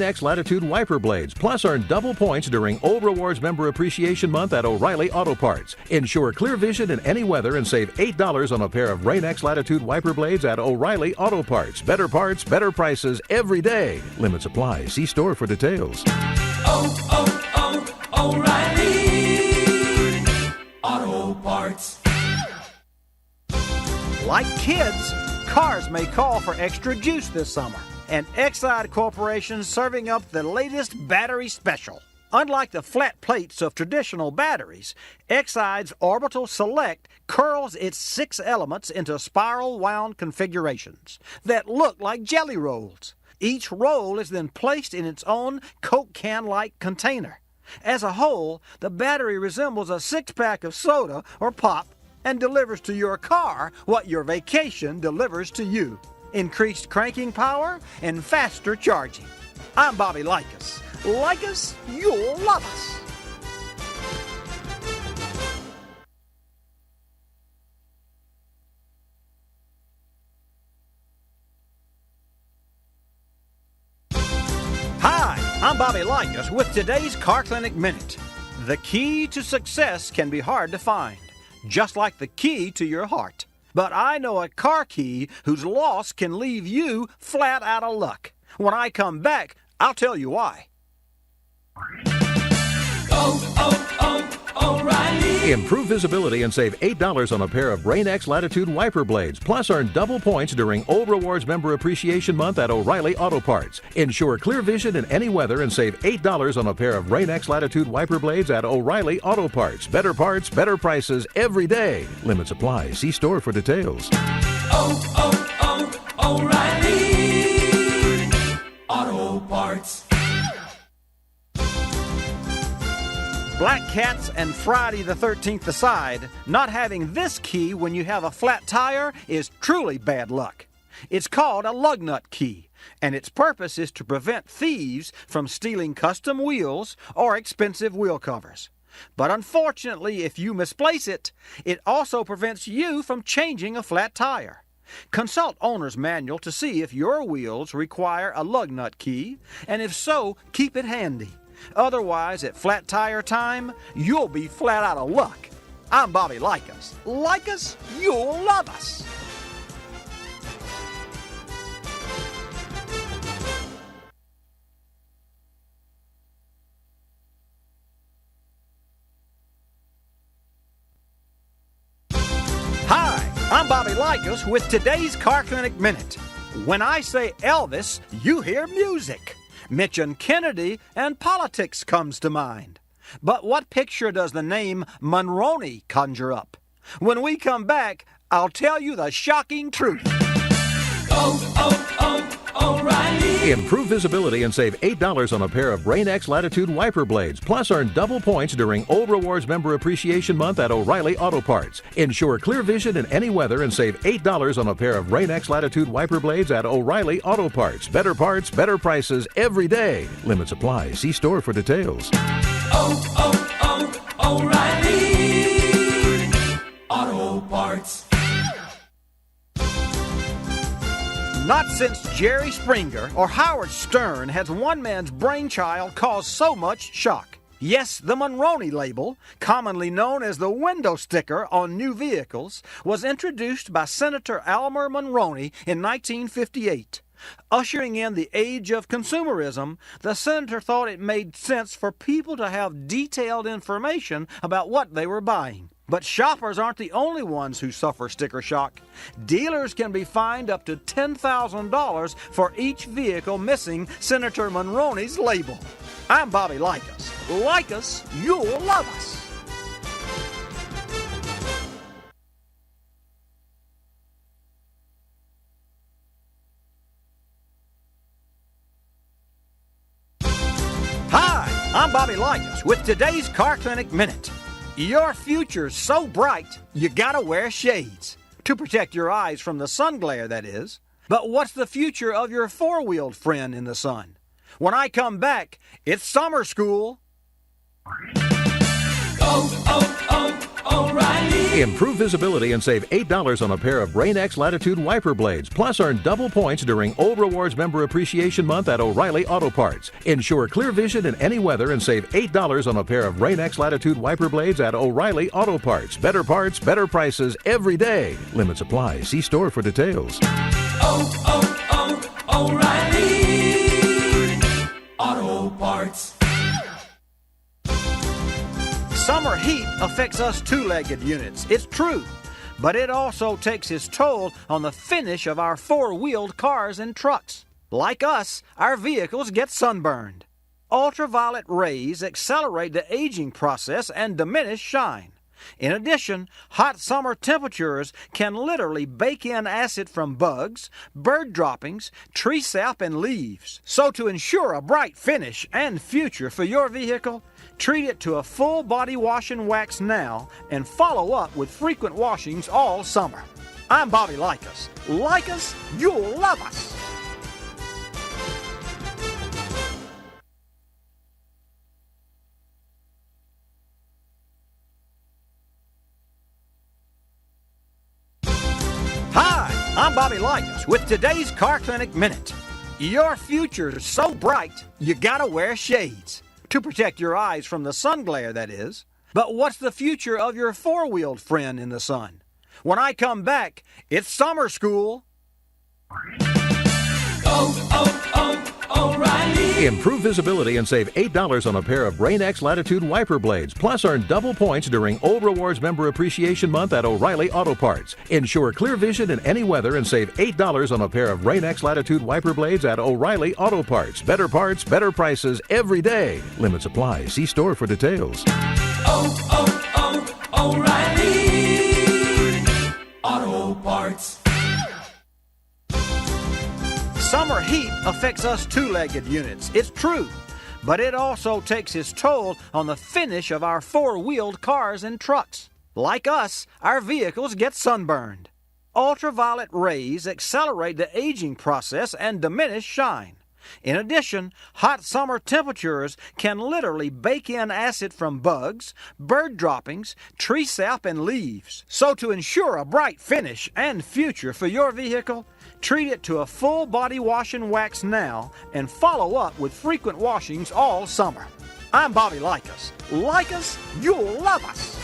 X Latitude wiper blades, plus earn double points during Old Rewards Member Appreciation Month at O'Reilly Auto Parts. Ensure clear vision in any weather and save $8 on a pair of Rain-X Latitude wiper blades at O'Reilly Auto Parts. Better parts, better prices every day. Limits apply. See store for details. O'Reilly Auto Parts. Like kids, cars may call for extra juice this summer. And Exide Corporation serving up the latest battery special. Unlike the flat plates of traditional batteries, Exide's Orbital Select curls its 6 elements into spiral wound configurations that look like jelly rolls. Each roll is then placed in its own Coke can-like container. As a whole, the battery resembles a 6-pack of soda or pop and delivers to your car what your vacation delivers to you. Increased cranking power and faster charging. I'm Bobby Likis. Like us, you'll love us. Hi, I'm Bobby Likis with today's Car Clinic Minute. The key to success can be hard to find, just like the key to your heart. But I know a car key whose loss can leave you flat out of luck. When I come back, I'll tell you why. O'Reilly. Improve visibility and save $8 on a pair of Rain-X Latitude wiper blades, plus earn double points during Old Rewards Member Appreciation Month at O'Reilly Auto Parts. Ensure clear vision in any weather and save $8 on a pair of Rain-X Latitude wiper blades at O'Reilly Auto Parts. Better parts, better prices every day. Limits apply. See store for details. O'Reilly Auto Parts. Black Cats and Friday the 13th aside, not having this key when you have a flat tire is truly bad luck. It's called a lug nut key, and its purpose is to prevent thieves from stealing custom wheels or expensive wheel covers. But unfortunately, if you misplace it, it also prevents you from changing a flat tire. Consult owner's manual to see if your wheels require a lug nut key, and if so, keep it handy. Otherwise, at flat tire time, you'll be flat out of luck. I'm Bobby Likis. Like us, you'll love us. Hi, I'm Bobby Likis with today's Car Clinic Minute. When I say Elvis, you hear music. Mention Kennedy and politics comes to mind. But what picture does the name Monroney conjure up? When we come back, I'll tell you the shocking truth. O'Reilly. Improve visibility and save $8 on a pair of Rain-X Latitude wiper blades, plus earn double points during Old Rewards Member Appreciation Month at O'Reilly Auto Parts. Ensure clear vision in any weather and save $8 on a pair of Rain-X Latitude wiper blades at O'Reilly Auto Parts. Better parts, better prices every day. Limits apply. See store for details. O'Reilly Auto Parts. Not since Jerry Springer or Howard Stern has one man's brainchild caused so much shock. Yes, the Monroney label, commonly known as the window sticker on new vehicles, was introduced by Senator Elmer Monroney in 1958. Ushering in the age of consumerism, the senator thought it made sense for people to have detailed information about what they were buying. But shoppers aren't the only ones who suffer sticker shock. Dealers can be fined up to $10,000 for each vehicle missing Senator Monroney's label. I'm Bobby Likis. Like us, you'll love us. Hi, I'm Bobby Likis with today's Car Clinic Minute. Your future's so bright, you gotta wear shades. To protect your eyes from the sun glare, that is. But what's the future of your four-wheeled friend in the sun? When I come back, it's summer school. O'Reilly Improve visibility and save $8 on a pair of Rain-X Latitude wiper blades. Plus, earn double points during Old Rewards Member Appreciation Month at O'Reilly Auto Parts. Ensure clear vision in any weather and save $8 on a pair of Rain-X Latitude wiper blades at O'Reilly Auto Parts. Better parts, better prices every day. Limits apply. See store for details. O'Reilly Auto Parts. Summer heat affects us two-legged units. It's true. But it also takes its toll on the finish of our four-wheeled cars and trucks. Like us, our vehicles get sunburned. Ultraviolet rays accelerate the aging process and diminish shine. In addition, hot summer temperatures can literally bake in acid from bugs, bird droppings, tree sap, and leaves. So to ensure a bright finish and future for your vehicle, treat it to a full body wash and wax now and follow up with frequent washings all summer. I'm Bobby Likis. Like us, you'll love us. Hi, I'm Bobby Likis with today's Car Clinic Minute. Your future's so bright, you gotta wear shades. To protect your eyes from the sun glare, that is. But what's the future of your four-wheeled friend in the sun? When I come back, it's summer school. O'Reilly. Improve visibility and save $8 on a pair of Rain-X Latitude wiper blades. Plus, earn double points during Old Rewards Member Appreciation Month at O'Reilly Auto Parts. Ensure clear vision in any weather and save $8 on a pair of Rain-X Latitude wiper blades at O'Reilly Auto Parts. Better parts, better prices every day. Limits apply. See store for details. O'Reilly Auto Parts. Summer heat affects us two-legged units. It's true. But it also takes its toll on the finish of our four-wheeled cars and trucks. Like us, our vehicles get sunburned. Ultraviolet rays accelerate the aging process and diminish shine. In addition, hot summer temperatures can literally bake in acid from bugs, bird droppings, tree sap, and leaves. So to ensure a bright finish and future for your vehicle, treat it to a full body wash and wax now and follow up with frequent washings all summer. I'm Bobby Likis. Like us, you'll love us.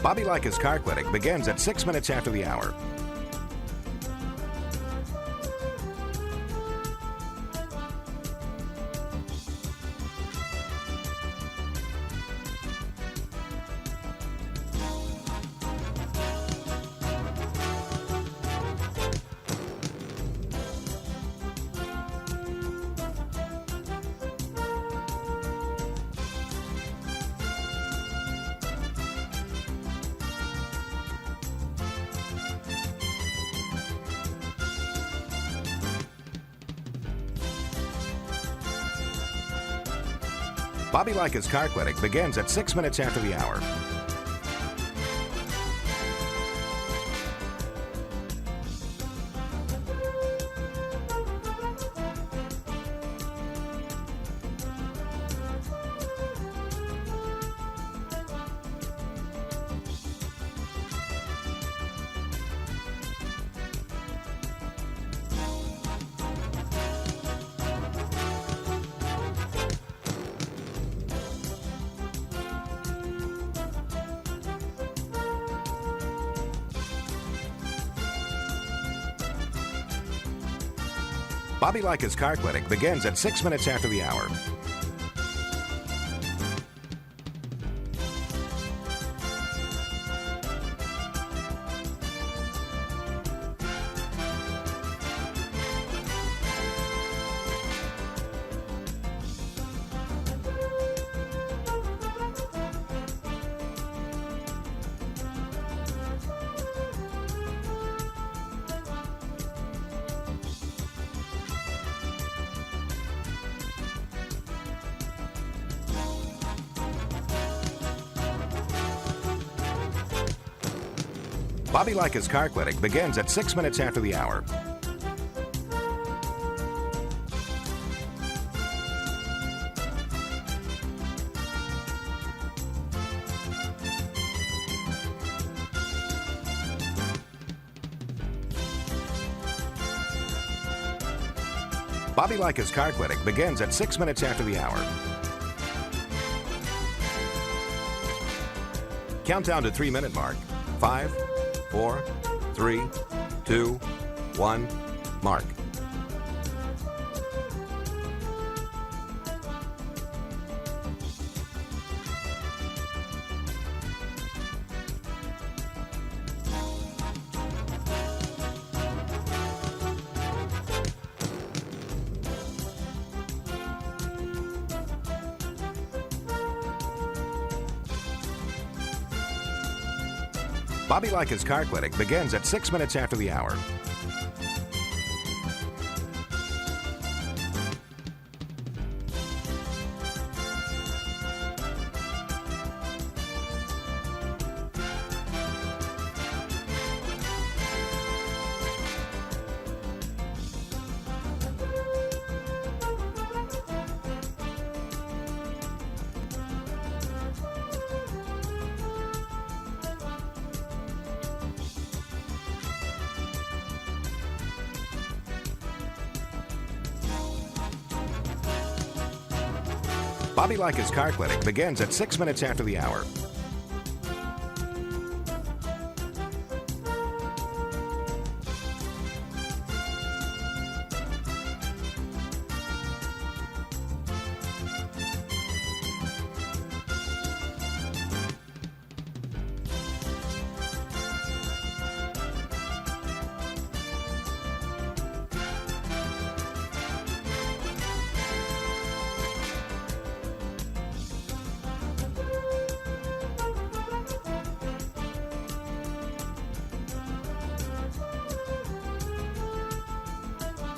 Bobby Likis Car Clinic begins at 6 minutes after the hour. Bobby Likis Car Clinic begins at 6 minutes after the hour. Bobby Likis Car Clinic begins at 6 minutes after the hour. Bobby Likis Car Clinic begins at 6 minutes after the hour. Bobby Likis Car Clinic begins at 6 minutes after the hour. Countdown to 3-minute mark. 5, 4, 3, 2, 1, mark. Bobby Likis Car Clinic begins at 6 minutes after the hour. Bobby Likis Car Clinic begins at 6 minutes after the hour.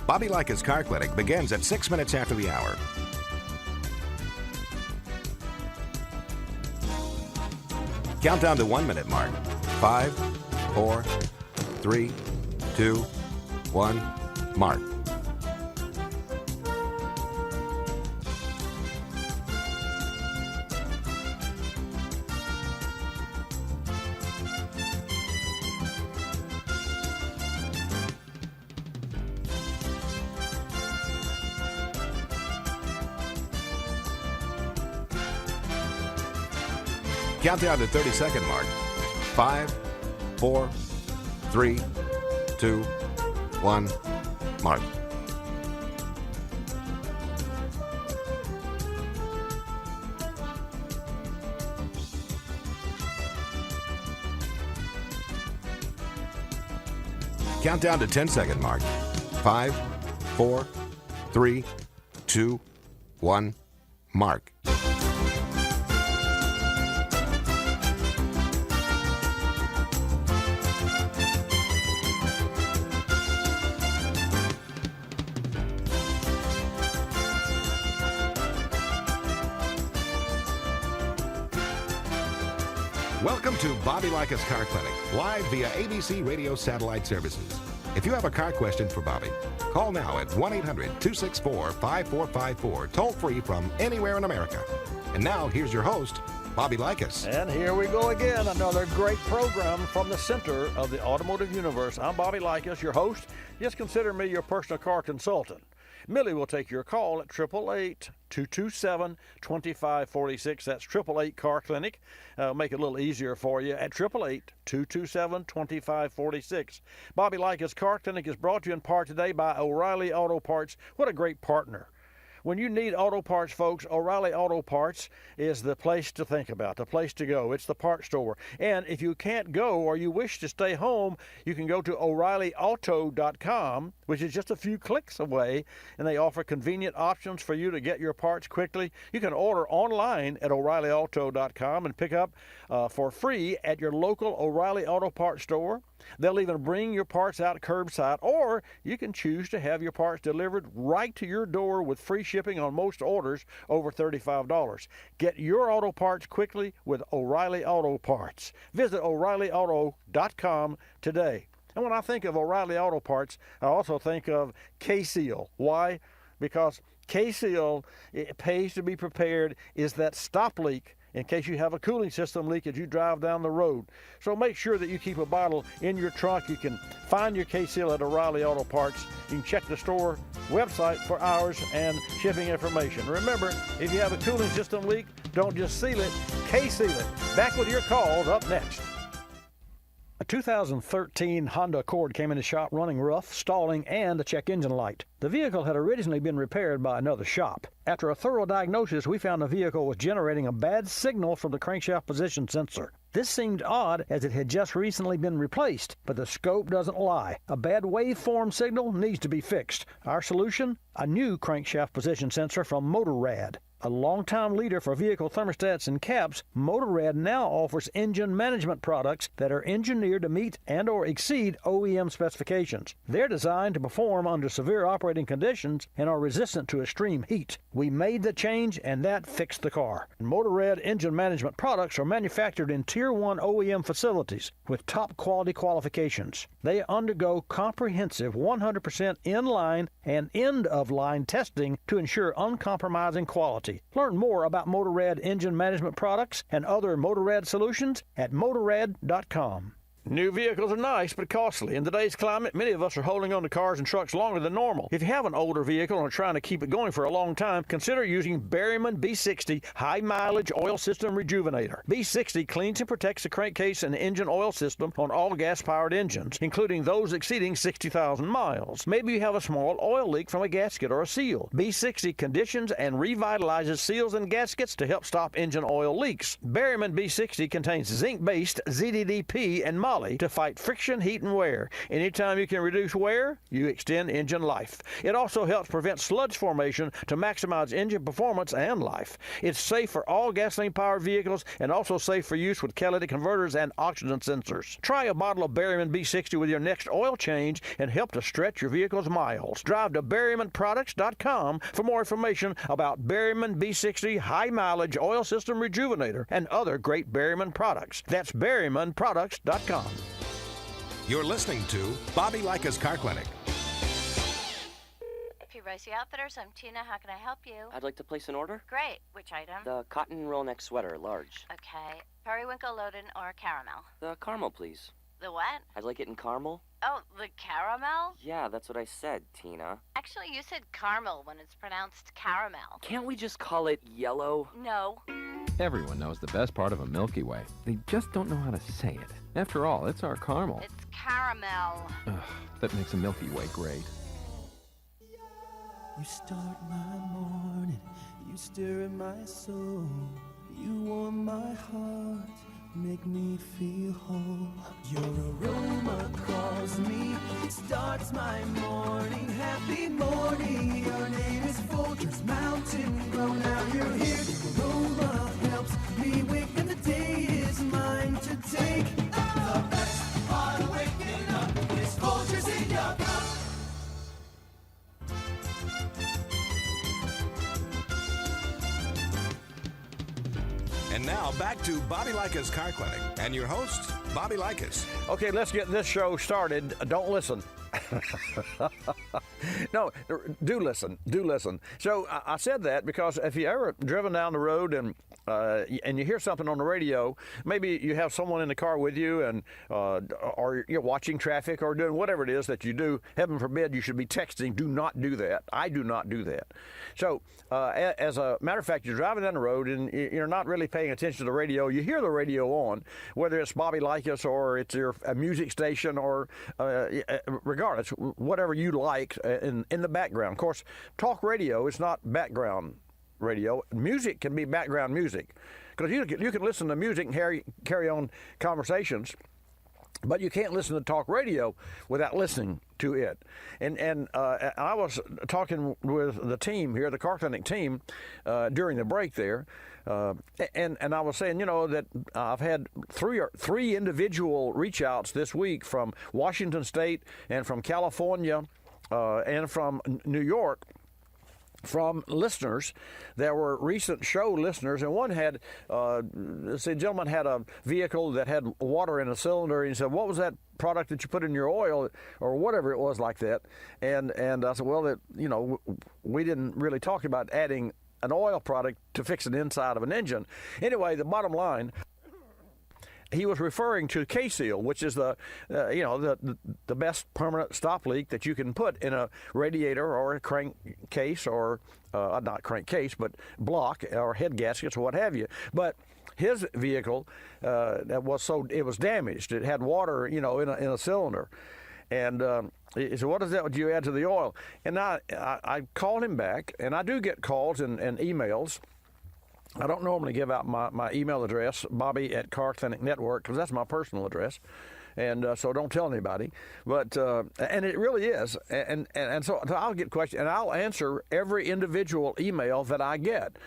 Bobby Likis Car Clinic begins at 6 minutes after the hour. Countdown to 1-minute mark. 5, 4, 3, 2, 1, mark. Countdown to 30-second mark. 5, 4, 3, 2, 1, mark. Countdown to 10-second mark. 5, 4, 3, 2, 1, mark. Welcome to Bobby Likis Car Clinic, live via ABC Radio satellite services. If you have a car question for Bobby, call now at 1-800-264-5454, toll free from anywhere in America. And now, here's your host, Bobby Likis. And here we go again, another great program from the center of the automotive universe. I'm Bobby Likis, your host. Just consider me your personal car consultant. Millie will take your call at 888-227-2546. That's 888 Car Clinic. Make it a little easier for you at 888-227-2546. Bobby Likis Car Clinic is brought to you in part today by O'Reilly Auto Parts. What a great partner. When you need auto parts, folks, O'Reilly Auto Parts is the place to think about, the place to go. It's the part store. And if you can't go or you wish to stay home, you can go to O'ReillyAuto.com, which is just a few clicks away, and they offer convenient options for you to get your parts quickly. You can order online at O'ReillyAuto.com and pick up for free at your local O'Reilly Auto Parts store. They'll even bring your parts out curbside, or you can choose to have your parts delivered right to your door with free shipping on most orders over $35. Get your auto parts quickly with O'Reilly Auto Parts. Visit O'ReillyAuto.com today. And when I think of O'Reilly Auto Parts, I also think of K-Seal. Why? Because K-Seal, it pays to be prepared, is that stop leak in case you have a cooling system leak as you drive down the road. So make sure that you keep a bottle in your trunk. You can find your K-Seal at O'Reilly Auto Parts. You can check the store website for hours and shipping information. Remember, if you have a cooling system leak, don't just seal it, K-Seal it. Back with your calls up next. A 2013 Honda Accord came in the shop running rough, stalling, and a check engine light. The vehicle had originally been repaired by another shop. After a thorough diagnosis, we found the vehicle was generating a bad signal from the crankshaft position sensor. This seemed odd as it had just recently been replaced, but the scope doesn't lie. A bad waveform signal needs to be fixed. Our solution? A new crankshaft position sensor from Motorrad. A longtime leader for vehicle thermostats and caps, Motorrad now offers engine management products that are engineered to meet and or exceed OEM specifications. They're designed to perform under severe operating conditions and are resistant to extreme heat. We made the change, and that fixed the car. Motorrad engine management products are manufactured in Tier 1 OEM facilities with top quality qualifications. They undergo comprehensive 100% in-line and end-of-line testing to ensure uncompromising quality. Learn more about Motorrad engine management products and other Motorrad solutions at Motorrad.com. New vehicles are nice but costly. In today's climate, many of us are holding on to cars and trucks longer than normal. If you have an older vehicle and are trying to keep it going for a long time, consider using Berryman B60 High Mileage Oil System Rejuvenator. B60 cleans and protects the crankcase and engine oil system on all gas-powered engines, including those exceeding 60,000 miles. Maybe you have a small oil leak from a gasket or a seal. B60 conditions and revitalizes seals and gaskets to help stop engine oil leaks. Berryman B60 contains zinc-based ZDDP and moly to fight friction, heat, and wear. Anytime you can reduce wear, you extend engine life. It also helps prevent sludge formation to maximize engine performance and life. It's safe for all gasoline-powered vehicles and also safe for use with catalytic converters and oxygen sensors. Try a bottle of Berryman B60 with your next oil change and help to stretch your vehicle's miles. Drive to BerrymanProducts.com for more information about Berryman B60 High Mileage Oil System Rejuvenator and other great Berryman products. That's BerrymanProducts.com. You're listening to Bobby Likis Car Clinic. Rosie Outfitters, I'm Tina. How can I help you? I'd like to place an order. Great. Which item? The cotton roll neck sweater, large. Okay. Periwinkle loaded or caramel? The caramel, please. The what? I'd like it in caramel. Oh, the caramel? Yeah, that's what I said, Tina. Actually, you said caramel when it's pronounced caramel. Can't we just call it yellow? No. Everyone knows the best part of a Milky Way. They just don't know how to say it. After all, it's our caramel. It's caramel. Ugh, that makes a Milky Way great. You start my morning, you stir in my soul, you warm my heart, make me feel whole. Your aroma calls me, it starts my morning. Happy morning, your name is Folgers Mountain Grow. Now you're here, your aroma helps me wake, and the day is mine to take. The best part of waking up is Folgers in your cup. And now back to Bobby Likis Car Clinic and your host, Bobby Likis. Okay, let's get this show started. Don't listen. No, do listen. Do listen. So I said that because if you ever driven down the road and you hear something on the radio, maybe you have someone in the car with you, and or you're watching traffic or doing whatever it is that you do. Heaven forbid you should be texting. Do not do that. I do not do that. So as a matter of fact, you're driving down the road and you're not really paying attention to the radio. You hear the radio on, whether it's Bobby Likis or it's a music station or regardless, whatever you like in the background. Of course, talk radio is not background radio. Music can be background music because you can listen to music and carry on conversations, but you can't listen to talk radio without listening to it. And I was talking with the team here, the Car Clinic team, during the break there, and I was saying, that I've had three individual reach outs this week from Washington State and from California and from New York, from listeners that were recent show listeners. And one had, a gentleman had a vehicle that had water in a cylinder, and he said, "What was that product that you put in your oil?" or whatever it was like that. And I said, well, we didn't really talk about adding an oil product to fix an inside of an engine. Anyway, the bottom line, he was referring to K-Seal, which is the best permanent stop leak that you can put in a radiator or a crankcase or not crankcase, but block or head gaskets or what have you. But his vehicle it was damaged. It had water, in a cylinder, and he said, "What is that? Would you add to the oil?" And I called him back, and I do get calls and emails. I don't normally give out my email address, Bobby at Car Clinic Network, because that's my personal address, and so don't tell anybody. But and it really is, and so I'll get questions, and I'll answer every individual email that I get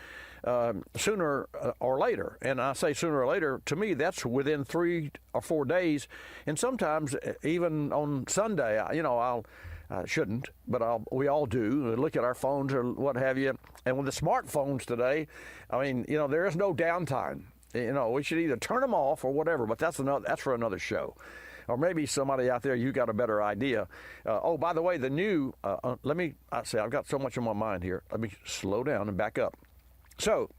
sooner or later. And I say sooner or later, to me, that's within 3 or 4 days, and sometimes even on Sunday, I shouldn't, but we all do. We look at our phones or what have you. And with the smartphones today, there is no downtime. We should either turn them off or whatever, but that's for another show. Or maybe somebody out there, you got a better idea. By the way, the new, I've got so much on my mind here. Let me slow down and back up. So,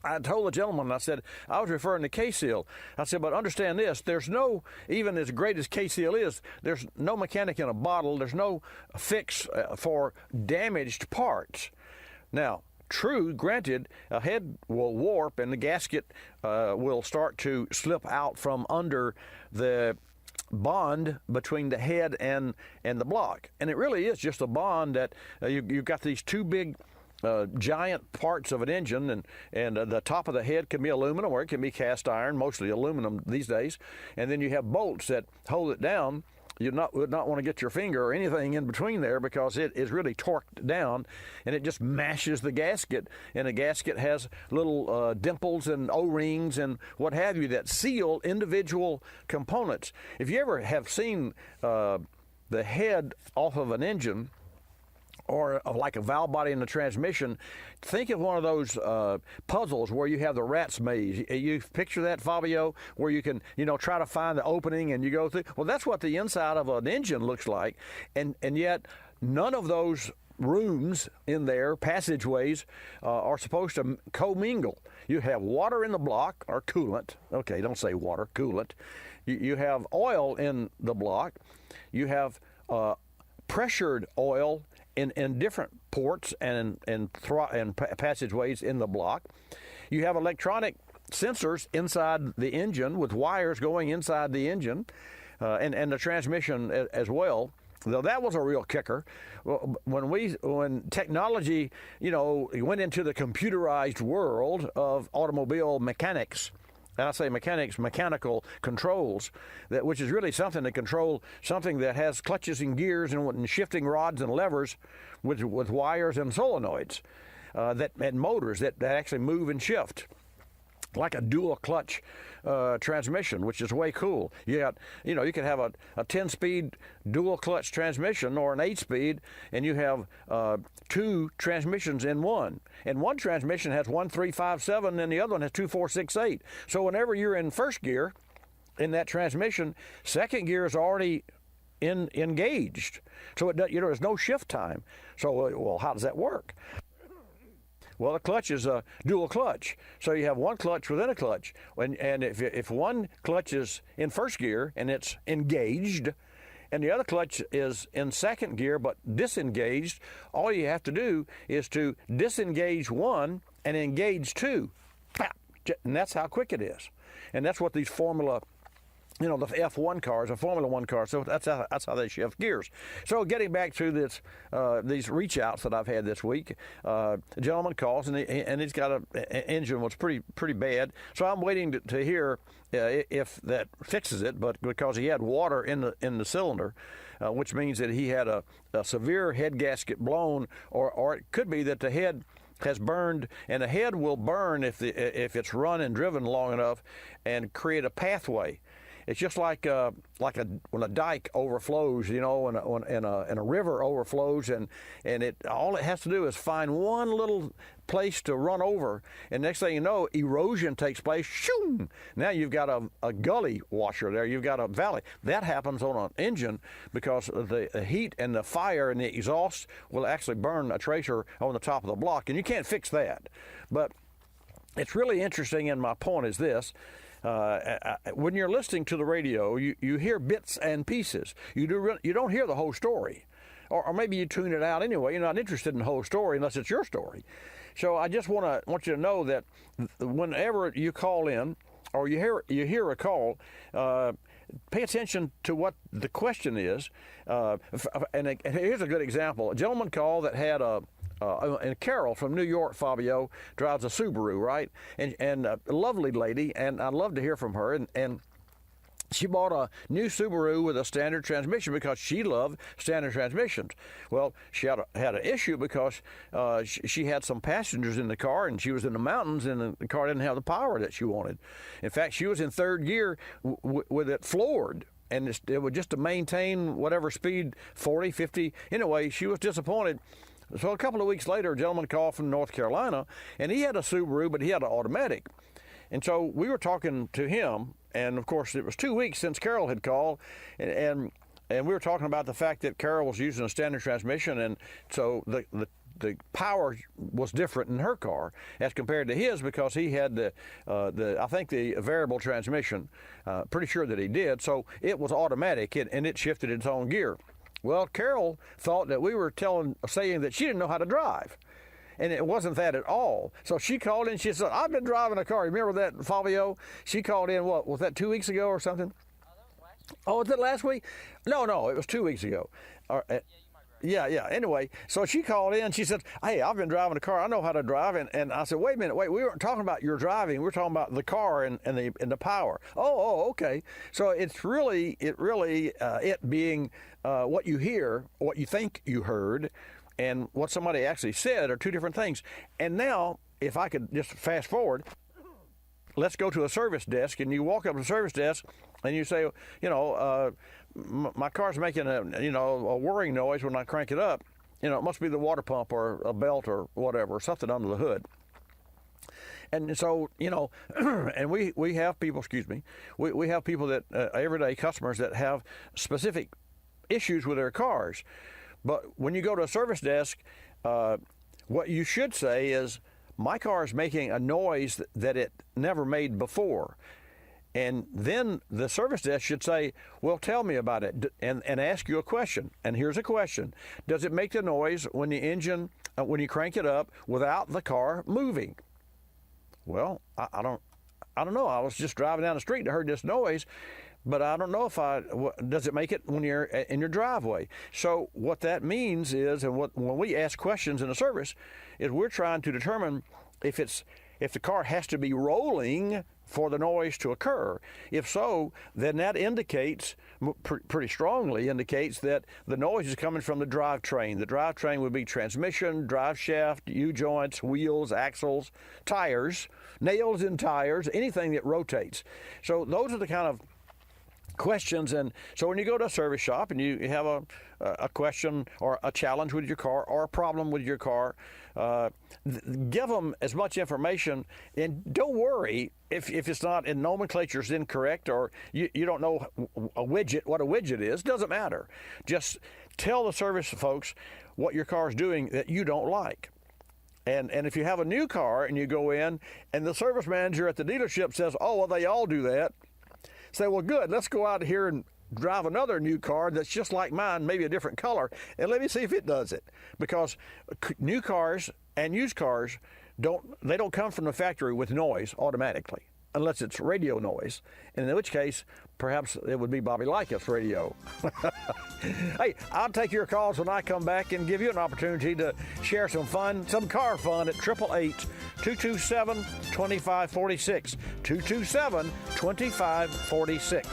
I told the gentleman, I said, I was referring to K-Seal. I said, but understand this, there's no, even as great as K-Seal is, there's no mechanic in a bottle, there's no fix for damaged parts. Now, true, granted, a head will warp and the gasket will start to slip out from under the bond between the head and the block. And it really is just a bond that you've got these two big giant parts of an engine, and the top of the head can be aluminum or it can be cast iron, mostly aluminum these days, and then you have bolts that hold it down. You would not want to get your finger or anything in between there because it is really torqued down, and it just mashes the gasket, and the gasket has little dimples and O-rings and what have you that seal individual components. If you ever have seen the head off of an engine, or like a valve body in the transmission, think of one of those puzzles where you have the rat's maze. You picture that, Fabio, where you can, try to find the opening and you go through. Well, that's what the inside of an engine looks like, and yet none of those rooms in there, passageways, are supposed to commingle. You have water in the block, or coolant. Okay, don't say water, coolant. You have oil in the block. You have pressured oil in different ports and passageways in the block. You have electronic sensors inside the engine with wires going inside the engine and the transmission as well. Though that was a real kicker. When technology, went into the computerized world of automobile mechanics, and I say mechanics, mechanical controls, which is really something to control something that has clutches and gears and shifting rods and levers with wires and solenoids and motors that actually move and shift. like a dual clutch transmission, which is way cool. You can have a 10-speed dual clutch transmission or an 8-speed, and you have 2 transmissions in one. And one transmission has 1, 3, 5, 7, and the other one has 2, 4, 6, 8. So whenever you're in first gear in that transmission, second gear is already engaged. So there's no shift time. So, well, how does that work? Well, the clutch is a dual clutch. So you have one clutch within a clutch. And if one clutch is in first gear and it's engaged, and the other clutch is in second gear but disengaged, all you have to do is to disengage one and engage two. And that's how quick it is. And that's what these the F1 cars, or Formula One cars, so that's how they shift gears. So getting back to these reach outs that I've had this week, a gentleman calls and he's got an engine was pretty bad. So I'm waiting to hear if that fixes it, but because he had water in the cylinder, which means that he had a severe head gasket blown, or it could be that the head has burned, and the head will burn if it's run and driven long enough and create a pathway. It's just like when a dike overflows, and a river overflows, and all it has to do is find one little place to run over, and next thing you know, erosion takes place. Shoom! Now you've got a gully washer there. You've got a valley. That happens on an engine because the heat and the fire and the exhaust will actually burn a tracer on the top of the block, and you can't fix that. But it's really interesting, and my point is this. When you're listening to the radio, you hear bits and pieces. You don't hear the whole story, or maybe you tune it out anyway. You're not interested in the whole story unless it's your story. So I just want you to know that whenever you call in or you hear a call, pay attention to what the question is. And here's a good example: a gentleman called that had and Carol from New York, Fabio, drives a Subaru, right? And a lovely lady, and I'd love to hear from her. And she bought a new Subaru with a standard transmission because she loved standard transmissions. Well, she had an issue because she had some passengers in the car, and she was in the mountains, and the car didn't have the power that she wanted. In fact, she was in third gear with it floored. And it was just to maintain whatever speed, 40, 50. Anyway, she was disappointed. So a couple of weeks later, a gentleman called from North Carolina, and he had a Subaru, but he had an automatic. And so we were talking to him, and of course it was 2 weeks since Carol had called, and we were talking about the fact that Carol was using a standard transmission, and so the power was different in her car as compared to his because he had I think the variable transmission. Pretty sure that he did. So it was automatic, and it shifted its own gear. Well, Carol thought that we were saying that she didn't know how to drive. And it wasn't that at all. So she called in, she said, I've been driving a car. Remember that, Fabio? She called in, what, was that 2 weeks ago or something? Oh, was it last week? No, it was 2 weeks ago. Yeah. Anyway, so she called in. She said, hey, I've been driving a car. I know how to drive. And I said, wait a minute. We weren't talking about your driving. We were talking about the car and the power. Oh, okay. So it being what you hear, what you think you heard, and what somebody actually said are two different things. And now, if I could just fast forward, let's go to a service desk, and you walk up to the service desk, and you say, my car's making a whirring noise when I crank it up. It must be the water pump or a belt or whatever, something under the hood. And so, and we have people, we have people that, everyday customers that have specific issues with their cars. But when you go to a service desk, what you should say is, my car is making a noise that it never made before. And then the service desk should say, well, tell me about it, and ask you a question. And here's a question. Does it make the noise when the engine, when you crank it up without the car moving? Well, I don't know. I was just driving down the street and heard this noise, but I don't know does it make it when you're in your driveway? So what that means is, and when we ask questions in the service, is we're trying to determine if the car has to be rolling for the noise to occur? If so, then that indicates, pretty strongly indicates, that the noise is coming from the drivetrain. The drivetrain would be transmission, drive shaft, U-joints, wheels, axles, tires, nails in tires, anything that rotates. So those are the kind of questions. And so when you go to a service shop and you have a question or a challenge with your car or a problem with your car, give them as much information, and don't worry if it's not in nomenclature is incorrect, or you don't know what a widget is. Doesn't matter. Just tell the service folks what your car is doing that you don't like. And if you have a new car and you go in and the service manager at the dealership says, oh, well, they all do that, say, well, good, let's go out here and drive another new car that's just like mine, maybe a different color, and let me see if it does it. Because new cars and used cars don't come from the factory with noise automatically, unless it's radio noise, and in which case, perhaps it would be Bobby Likis radio. Hey, I'll take your calls when I come back and give you an opportunity to share some fun, some car fun at 888-227-2546, 227-2546.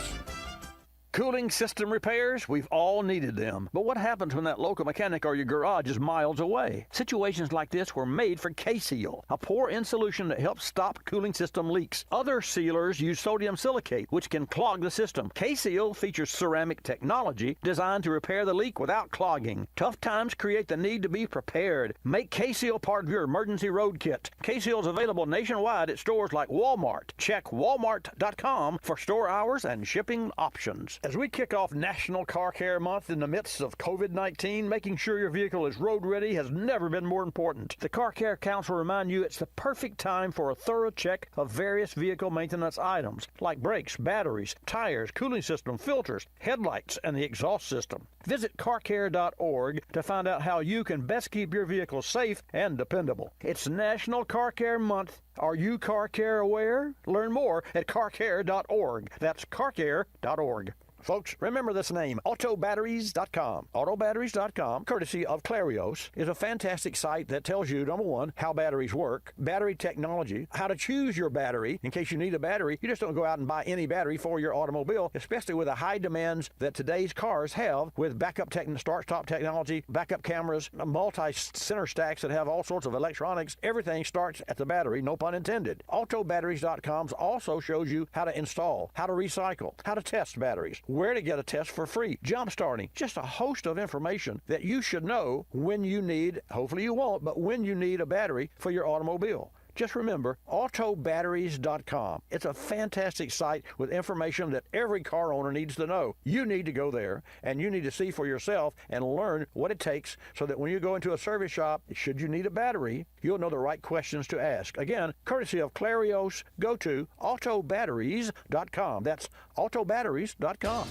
Cooling system repairs, we've all needed them. But what happens when that local mechanic or your garage is miles away? Situations like this were made for K-Seal, a pour-in solution that helps stop cooling system leaks. Other sealers use sodium silicate, which can clog the system. K-Seal features ceramic technology designed to repair the leak without clogging. Tough times create the need to be prepared. Make K-Seal part of your emergency road kit. K-Seal is available nationwide at stores like Walmart. Check walmart.com for store hours and shipping options. As we kick off National Car Care Month in the midst of COVID-19, making sure your vehicle is road ready has never been more important. The Car Care Council remind you it's the perfect time for a thorough check of various vehicle maintenance items like brakes, batteries, tires, cooling system, filters, headlights, and the exhaust system. Visit carcare.org to find out how you can best keep your vehicle safe and dependable. It's National Car Care Month. Are you car care aware? Learn more at carcare.org. That's carcare.org. Folks, remember this name, autobatteries.com. Autobatteries.com, courtesy of Clarios, is a fantastic site that tells you, number one, how batteries work, battery technology, how to choose your battery. In case you need a battery, you just don't go out and buy any battery for your automobile, especially with the high demands that today's cars have with backup start-stop technology, backup cameras, multi-center stacks that have all sorts of electronics. Everything starts at the battery, no pun intended. Autobatteries.com also shows you how to install, how to recycle, how to test batteries, where to get a test for free, jump starting, just a host of information that you should know when you need, hopefully you won't, but when you need a battery for your automobile. Just remember, autobatteries.com. It's a fantastic site with information that every car owner needs to know. You need to go there, and you need to see for yourself and learn what it takes so that when you go into a service shop, should you need a battery, you'll know the right questions to ask. Again, courtesy of Clarios, go to autobatteries.com. That's autobatteries.com.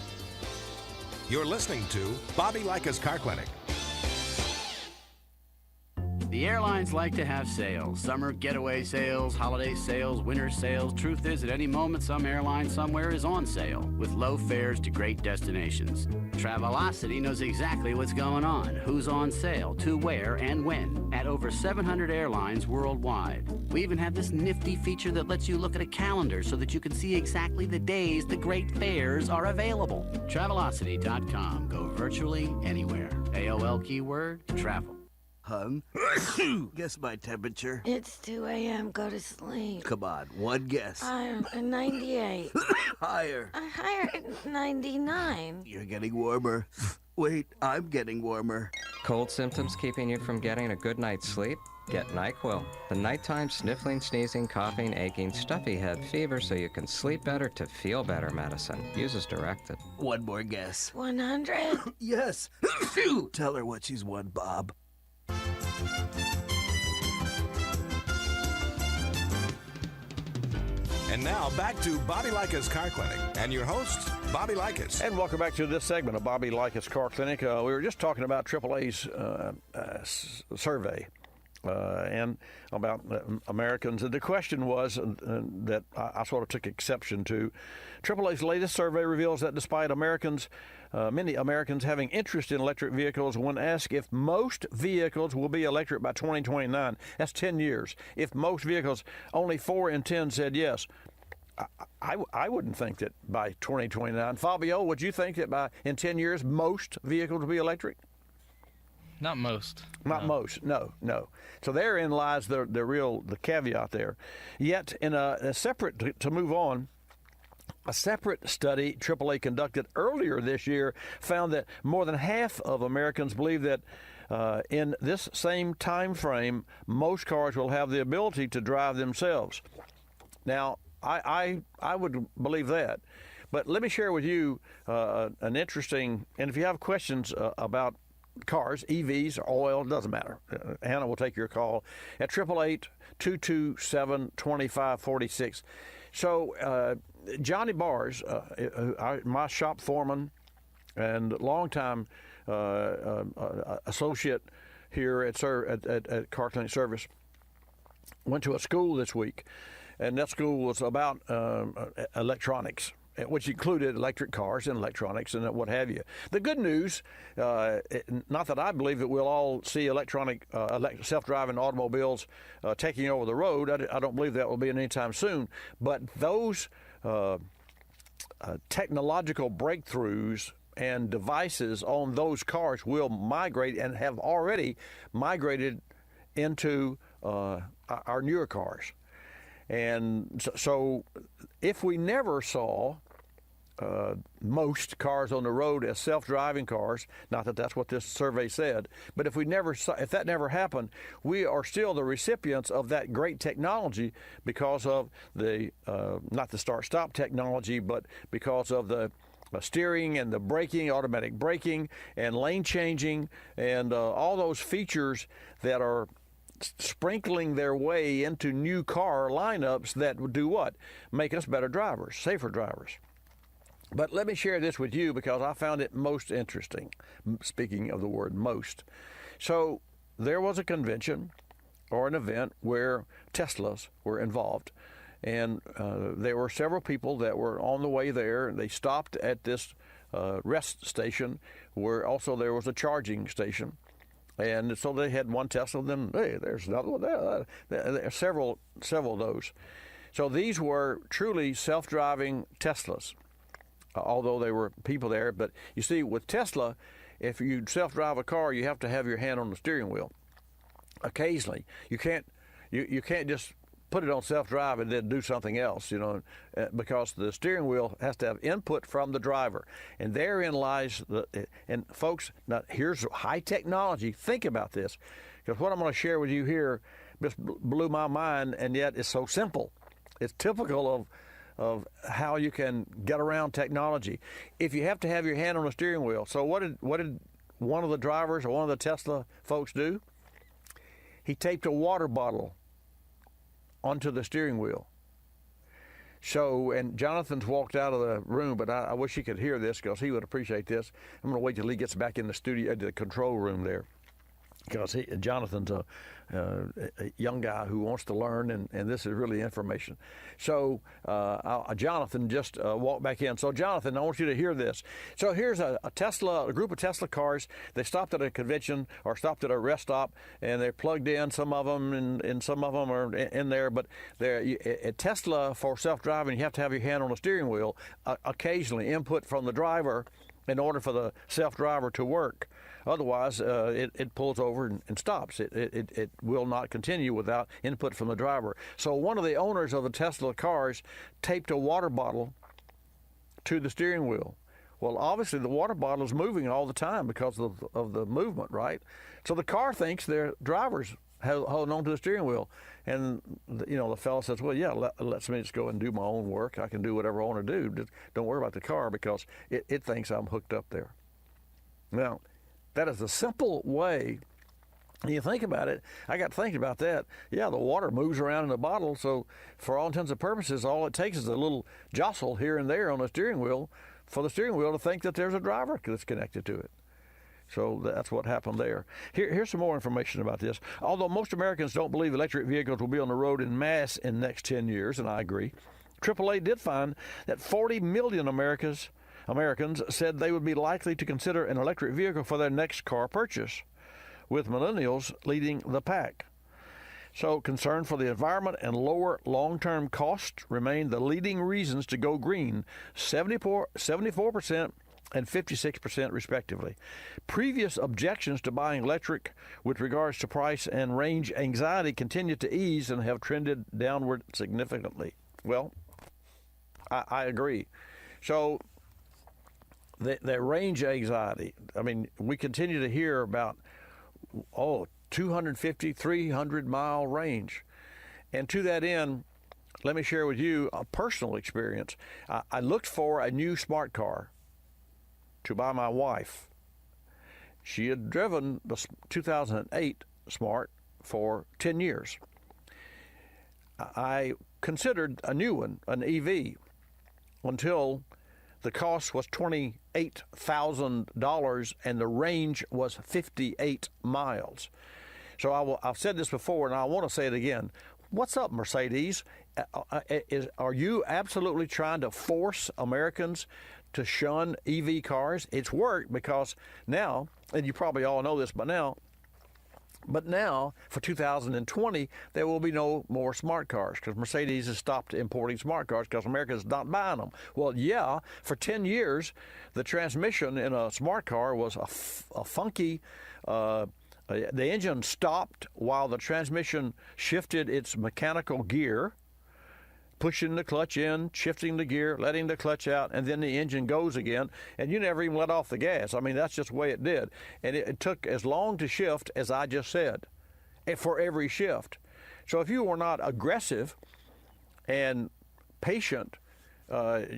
You're listening to Bobby Likis Car Clinic. The airlines like to have sales. Summer getaway sales, holiday sales, winter sales. Truth is, at any moment, some airline somewhere is on sale with low fares to great destinations. Travelocity knows exactly what's going on, who's on sale, to where, and when, at over 700 airlines worldwide. We even have this nifty feature that lets you look at a calendar so that you can see exactly the days the great fares are available. Travelocity.com. Go virtually anywhere. AOL keyword, travel. Hun, guess my temperature. It's 2 a.m. Go to sleep. Come on, one guess. I'm 98. Higher. Higher at 99. You're getting warmer. Wait, I'm getting warmer. Cold symptoms keeping you from getting a good night's sleep? Get NyQuil, the nighttime sniffling, sneezing, coughing, aching, stuffy head, fever so you can sleep better to feel better medicine. Use as directed. One more guess. 100? Yes. Tell her what she's won, Bob. And now back to Bobby Likis Car Clinic and your host, Bobby Likis. And welcome back to this segment of Bobby Likis Car Clinic. We were just talking about AAA's survey and about Americans. And the question was that I sort of took exception to. AAA's latest survey reveals that despite many Americans having interest in electric vehicles, when asked if most vehicles will be electric by 2029, that's 10 years. If most vehicles, only 4 in 10 said yes. I wouldn't think that by 2029. Fabio, would you think that in 10 years most vehicles will be electric? Not most. Not most. No. So therein lies the caveat there. Yet in a separate, to move on, a separate study AAA conducted earlier this year found that more than half of Americans believe that in this same time frame, most cars will have the ability to drive themselves. Now, I would believe that. But let me share with you an interesting, and if you have questions about cars, EVs, or oil, doesn't matter. Hannah will take your call at 888-227-2546. So Johnny Bars, my shop foreman and longtime associate here at Car Clinic Service, went to a school this week, and that school was about electronics, which included electric cars and electronics and what have you. The good news, not that I believe that we'll all see electronic, self-driving automobiles taking over the road. I don't believe that will be anytime soon. But those technological breakthroughs and devices on those cars will migrate and have already migrated into our newer cars. And so if we never saw most cars on the road as self-driving cars, not that that's what this survey said, but if that never happened, we are still the recipients of that great technology because of the not the start-stop technology, but because of the steering and the braking, automatic braking and lane changing and all those features that are sprinkling their way into new car lineups that would do what? Make us better drivers, safer drivers. But let me share this with you because I found it most interesting, speaking of the word most. So there was a convention or an event where Teslas were involved, and there were several people that were on the way there. They stopped at this rest station where also there was a charging station. And so they had one Tesla, then hey, there's another one there. There are several of those. So these were truly self-driving Teslas, although there were people there. But you see, with Tesla, if you self-drive a car, you have to have your hand on the steering wheel. Occasionally, you can't just put it on self-drive and then do something else, because the steering wheel has to have input from the driver. And therein lies and folks, now here's high technology. Think about this, because what I'm going to share with you here just blew my mind, and yet it's so simple. It's typical of how you can get around technology. If you have to have your hand on the steering wheel, so what did one of the drivers or one of the Tesla folks do? He taped a water bottle onto the steering wheel. So, and Jonathan's walked out of the room, but I wish he could hear this because he would appreciate this. I'm going to wait till he gets back in the studio, the control room there, because Jonathan's a young guy who wants to learn, and this is really information. So Jonathan just walked back in. So Jonathan, I want you to hear this. So here's a group of Tesla cars. They stopped at a convention or stopped at a rest stop, and they're plugged in, some of them, and some of them are in there. But at Tesla, for self-driving, you have to have your hand on the steering wheel, occasionally input from the driver in order for the self-driver to work. Otherwise, it pulls over and stops. It will not continue without input from the driver. So one of the owners of the Tesla cars taped a water bottle to the steering wheel. Well, obviously the water bottle is moving all the time because of the movement, right? So the car thinks their driver's holding on to the steering wheel. And, the fellow says, well, yeah, let me just go and do my own work. I can do whatever I want to do. Just don't worry about the car because it thinks I'm hooked up there. Now, that is a simple way. And you think about it, I got thinking about that. Yeah, the water moves around in the bottle, so for all intents and purposes, all it takes is a little jostle here and there on the steering wheel for the steering wheel to think that there's a driver that's connected to it. So that's what happened there. Here's some more information about this. Although most Americans don't believe electric vehicles will be on the road in mass in the next 10 years, and I agree, AAA did find that 40 million Americans said they would be likely to consider an electric vehicle for their next car purchase, with millennials leading the pack. So concern for the environment and lower long-term costs remain the leading reasons to go green, 74% and 56% respectively. Previous objections to buying electric with regards to price and range anxiety continue to ease and have trended downward significantly. Well, I agree. So the range anxiety, I mean, we continue to hear about, 250, 300 mile range. And to that end, let me share with you a personal experience. I looked for a new smart car to buy my wife. She had driven the 2008 Smart for 10 years. I considered a new one, an EV, until the cost was $28,000 and the range was 58 miles. So I've said this before and I want to say it again. What's up, Mercedes? Are you absolutely trying to force Americans to shun EV cars? It's worked because now, and you probably all know this by now, but now, for 2020, there will be no more smart cars because Mercedes has stopped importing smart cars because America's not buying them. Well, yeah, for 10 years, the transmission in a smart car was a funky. The engine stopped while the transmission shifted its mechanical gear, pushing the clutch in, shifting the gear, letting the clutch out, and then the engine goes again, and you never even let off the gas. I mean, that's just the way it did. And it took as long to shift as I just said, for every shift. So if you were not aggressive and patient,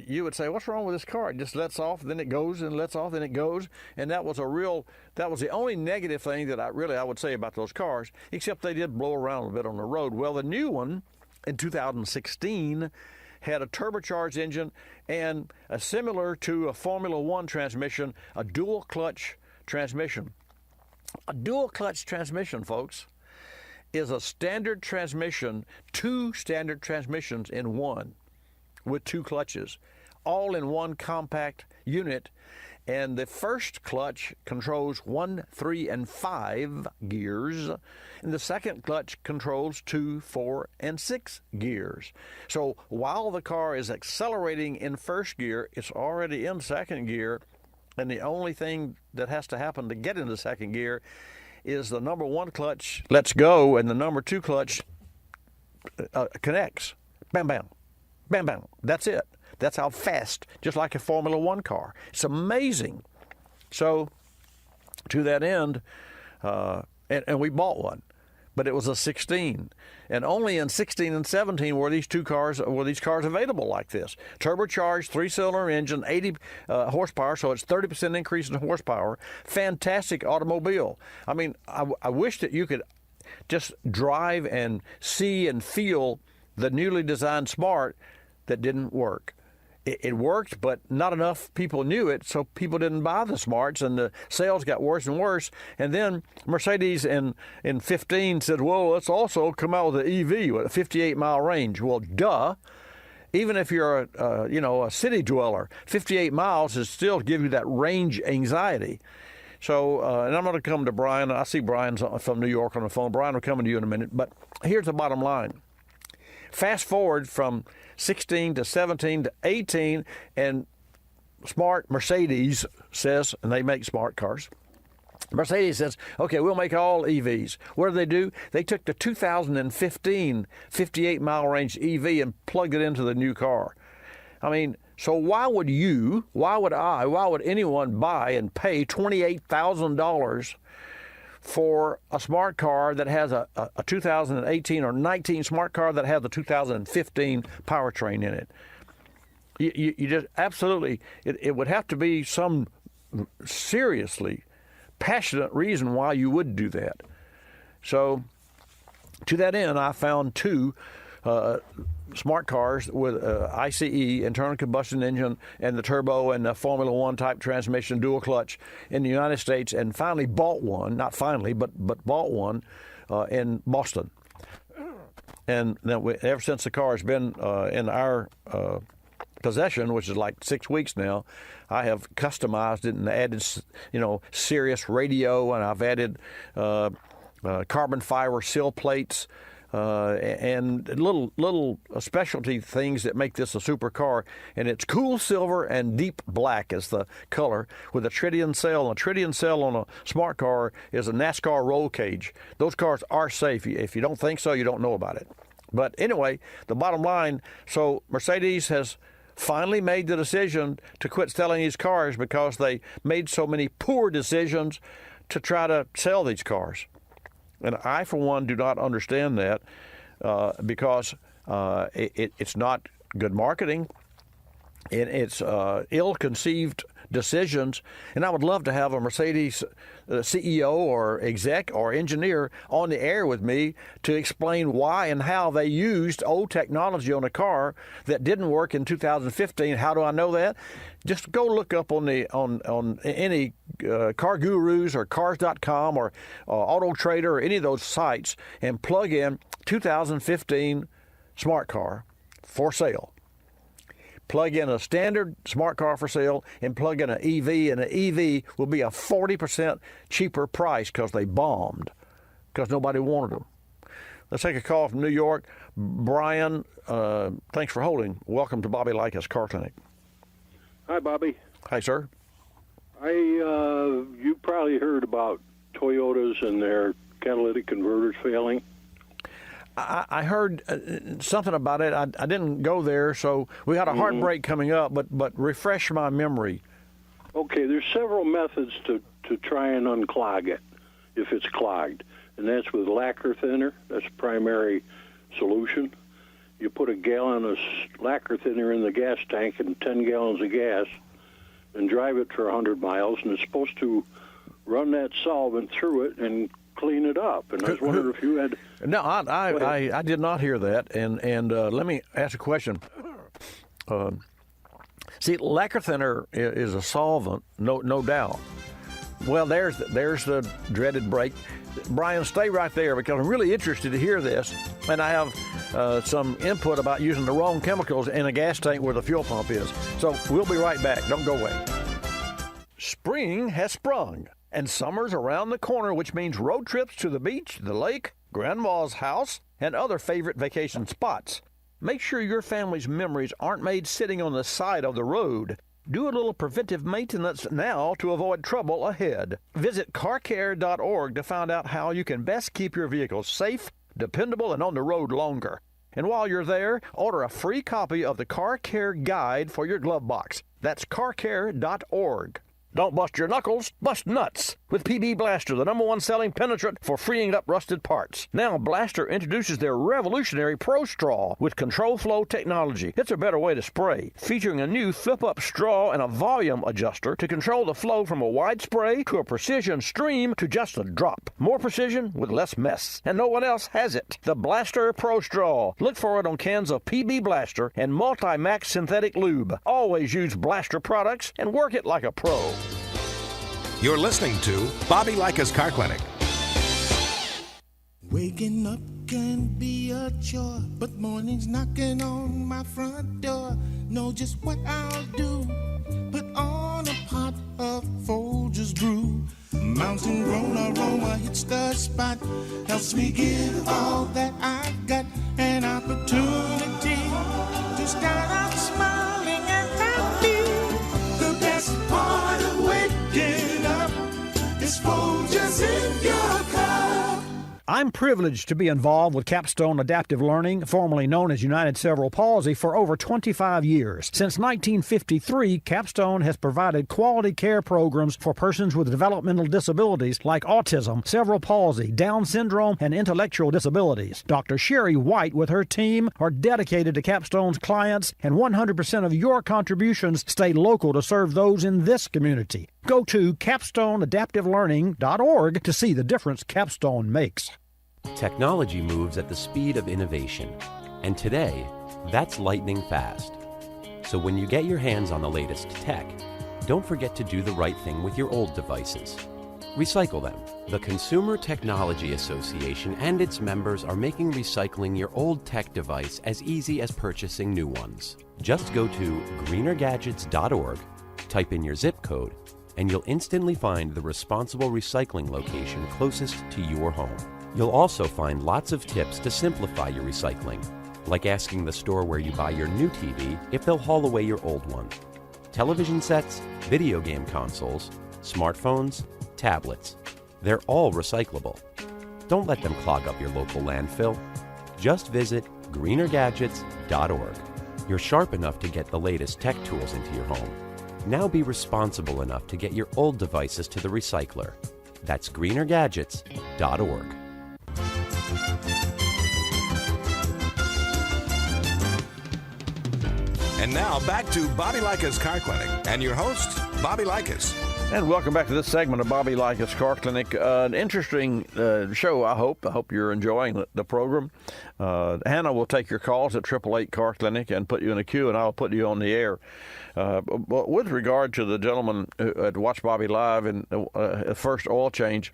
you would say, what's wrong with this car? It just lets off, then it goes, and lets off, then it goes. And that was the only negative thing that I would say about those cars, except they did blow around a bit on the road. Well, the new one, in 2016, had a turbocharged engine and similar to a Formula One transmission, a dual clutch transmission. A dual clutch transmission, folks, is a standard transmission, two standard transmissions in one with two clutches, all in one compact unit. And the first clutch controls 1, 3, and 5 gears, and the second clutch controls 2, 4, and 6 gears. So while the car is accelerating in first gear, it's already in second gear, and the only thing that has to happen to get into second gear is the number 1 clutch lets go, and the number 2 clutch connects. Bam, bam, bam, bam. That's it. That's how fast, just like a Formula One car. It's amazing. So, to that end, and we bought one, but it was a 16, and only in 16 and 17 were these cars available like this. Turbocharged 3-cylinder engine, 80 horsepower, so it's 30% increase in horsepower. Fantastic automobile. I mean, I wish that you could just drive and see and feel the newly designed Smart that didn't work. It worked, but not enough people knew it, so people didn't buy the Smarts, and the sales got worse and worse. And then Mercedes in 15 said, well, let's also come out with an EV with a 58-mile range. Well, duh. Even if you're a city dweller, 58 miles is still give you that range anxiety. So, and I'm going to come to Brian. I see Brian's from New York on the phone. Brian will come to you in a minute. But here's the bottom line. Fast forward from 16 to 17 to 18, and Smart Mercedes says, and they make smart cars, Mercedes says, okay, we'll make all EVs. What do? They took the 2015 58-mile range EV and plugged it into the new car. I mean, so why would anyone buy and pay $28,000 for a smart car that has a 2018 or 19 smart car that has a 2015 powertrain in it? You just absolutely, it would have to be some seriously passionate reason why you would do that. So to that end, I found two smart cars with ICE, internal combustion engine, and the turbo and the Formula One type transmission, dual clutch in the United States, and finally bought one, not finally, but bought one in Boston. And then ever since the car has been in our possession, which is like 6 weeks now, I have customized it and added, Sirius radio, and I've added carbon fiber sill plates. and little specialty things that make this a supercar. And it's cool silver and deep black is the color with a tritium cell. A tritium cell on a smart car is a NASCAR roll cage. Those cars are safe. If you don't think so, you don't know about it. But anyway, the bottom line, so Mercedes has finally made the decision to quit selling these cars because they made so many poor decisions to try to sell these cars. And I, for one, do not understand that because it's not good marketing, and it's ill-conceived decisions. And I would love to have a Mercedes CEO or exec or engineer on the air with me to explain why and how they used old technology on a car that didn't work in 2015. How do I know that? Just go look up on any Car Gurus or Cars.com or Auto Trader or any of those sites and plug in 2015 smart car for sale. Plug in a standard smart car for sale and plug in an EV, and an EV will be a 40% cheaper price because they bombed, because nobody wanted them. Let's take a call from New York. Brian, thanks for holding. Welcome to Bobby Likis Car Clinic. Hi, Bobby. Hi, sir. You probably heard about Toyotas and their catalytic converters failing. I heard something about it. I didn't go there, so we got a heartbreak coming up, but refresh my memory. Okay, there's several methods to try and unclog it if it's clogged, and that's with lacquer thinner. That's a primary solution. You put a gallon of lacquer thinner in the gas tank and 10 gallons of gas and drive it for 100 miles, and it's supposed to run that solvent through it and clean it up. And I was wondering if you had... No, I did not hear that. And let me ask a question. See, lacquer thinner is a solvent, no doubt. Well, there's the dreaded break. Brian, stay right there because I'm really interested to hear this. And I have some input about using the wrong chemicals in a gas tank where the fuel pump is. So we'll be right back. Don't go away. Spring has sprung, and summer's around the corner, which means road trips to the beach, the lake, Grandma's house, and other favorite vacation spots. Make sure your family's memories aren't made sitting on the side of the road. Do a little preventive maintenance now to avoid trouble ahead. Visit carcare.org to find out how you can best keep your vehicle safe, dependable, and on the road longer. And while you're there, order a free copy of the Car Care Guide for your glove box. That's carcare.org. Don't bust your knuckles, bust nuts with PB Blaster, the #1 selling penetrant for freeing up rusted parts. Now Blaster introduces their revolutionary Pro Straw with control flow technology. It's a better way to spray, featuring a new flip-up straw and a volume adjuster to control the flow from a wide spray to a precision stream to just a drop. More precision with less mess, and no one else has it. The Blaster Pro Straw. Look for it on cans of PB Blaster and Multi-Max synthetic lube. Always use Blaster products and work it like a pro. You're listening to Bobby Likis Car Clinic. Waking up can be a chore, but mornings knocking on my front door. Know just what I'll do. Put on a pot of Folgers brew. Mountain grown aroma hits the spot. Helps me give all that I've got. An opportunity to start out smiling and happy. The best part of waking up is Folgers in your cup. I'm privileged to be involved with Capstone Adaptive Learning, formerly known as United Cerebral Palsy, for over 25 years. Since 1953, Capstone has provided quality care programs for persons with developmental disabilities like autism, cerebral palsy, Down syndrome, and intellectual disabilities. Dr. Sherry White with her team are dedicated to Capstone's clients, and 100% of your contributions stay local to serve those in this community. Go to capstoneadaptivelearning.org to see the difference Capstone makes. Technology moves at the speed of innovation, and today, that's lightning fast. So when you get your hands on the latest tech, don't forget to do the right thing with your old devices. Recycle them. The Consumer Technology Association and its members are making recycling your old tech device as easy as purchasing new ones. Just go to greenergadgets.org, type in your zip code, and you'll instantly find the responsible recycling location closest to your home. You'll also find lots of tips to simplify your recycling, like asking the store where you buy your new TV if they'll haul away your old one. Television sets, video game consoles, smartphones, tablets, they're all recyclable. Don't let them clog up your local landfill. Just visit greenergadgets.org. You're sharp enough to get the latest tech tools into your home. Now be responsible enough to get your old devices to the recycler. That's greenergadgets.org. And now back to Bobby Likis Car Clinic and your host, Bobby Likis. And welcome back to this segment of Bobby Likis Car Clinic. An interesting show, I hope. I hope you're enjoying the program. Hannah will take your calls at 888 Car Clinic and put you in a queue, and I'll put you on the air. But with regard to the gentleman who had watched Bobby live in first oil change,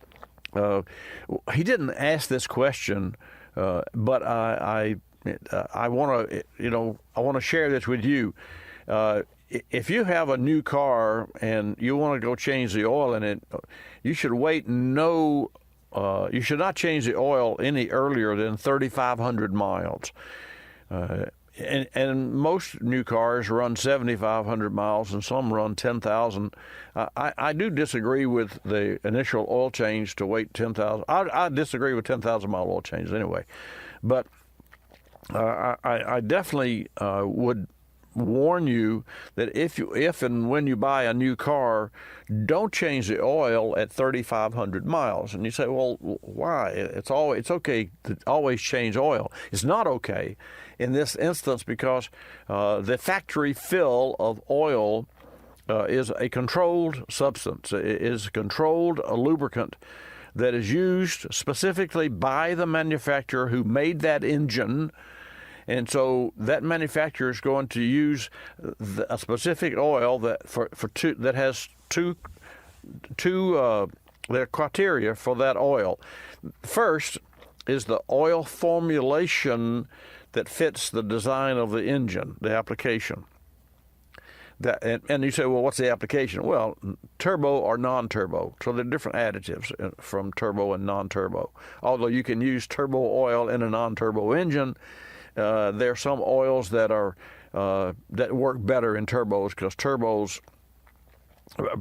he didn't ask this question, but I want to share this with you. If you have a new car and you want to go change the oil in it, you should wait. You should not change the oil any earlier than 3,500 miles. And most new cars run 7,500 miles, and some run 10,000. I do disagree with the initial oil change to wait 10,000. I disagree with 10,000 mile oil changes anyway, but I definitely would warn you that if and when you buy a new car, don't change the oil at 3,500 miles. And you say, well, why? It's okay to always change oil. It's not okay in this instance because the factory fill of oil is a controlled substance. It is controlled a lubricant that is used specifically by the manufacturer who made that engine. And so that manufacturer is going to use a specific oil that has two their criteria for that oil. First is the oil formulation that fits the design of the engine, the application. And you say, well, what's the application? Well, turbo or non-turbo. So there are different additives from turbo and non-turbo. Although you can use turbo oil in a non-turbo engine, there are some oils that work better in turbos because turbos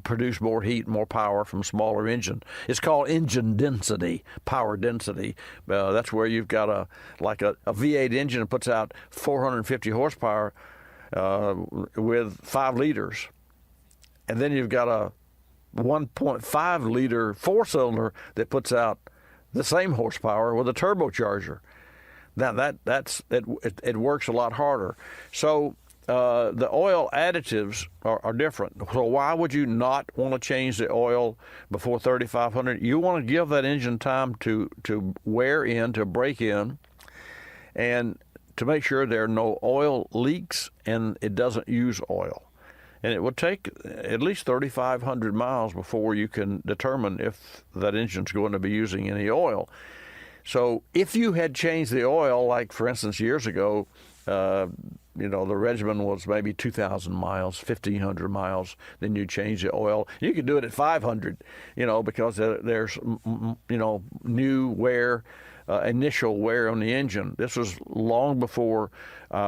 produce more heat, more power from smaller engine. It's called engine density, power density. That's where you've got a V8 engine that puts out 450 horsepower with 5 liters. And then you've got a 1.5 liter 4-cylinder that puts out the same horsepower with a turbocharger. Now it works a lot harder. So the oil additives are different. So why would you not want to change the oil before 3,500? You want to give that engine time to wear in, to break in, and to make sure there are no oil leaks and it doesn't use oil. And it would take at least 3,500 miles before you can determine if that engine's going to be using any oil. So if you had changed the oil, like for instance years ago, the regimen was maybe 2,000 miles, 1,500 miles, then you change the oil. You could do it at 500, because there's, new wear, initial wear on the engine. This was long before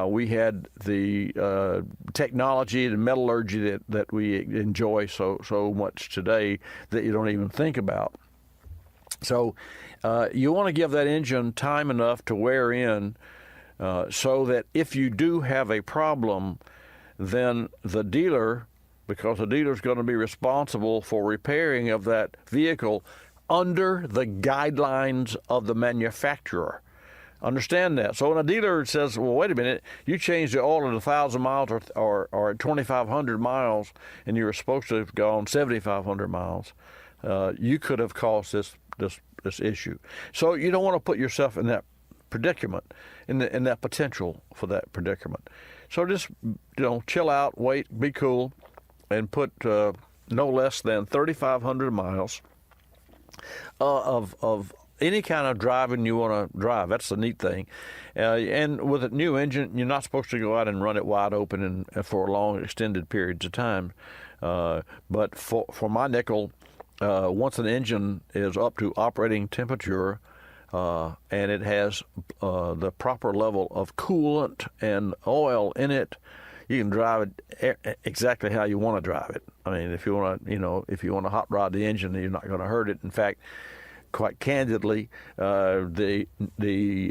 we had the technology and metallurgy that we enjoy so much today that you don't even think about. So you want to give that engine time enough to wear in so that if you do have a problem, then the dealer, because the dealer is going to be responsible for repairing of that vehicle under the guidelines of the manufacturer. Understand that. So when a dealer says, well, wait a minute, you changed the oil at 1,000 miles or at 2,500 miles and you were supposed to have gone 7,500 miles, you could have caused this issue. So you don't want to put yourself in that predicament, in that potential for that predicament. So just chill out, wait, be cool, and put no less than 3,500 miles of any kind of driving you want to drive. That's the neat thing. And with a new engine, you're not supposed to go out and run it wide open and for long extended periods of time. But for my nickel, once an engine is up to operating temperature, and it has the proper level of coolant and oil in it, you can drive it exactly how you want to drive it. I mean, if you want to hot rod the engine, you're not going to hurt it. In fact, quite candidly, the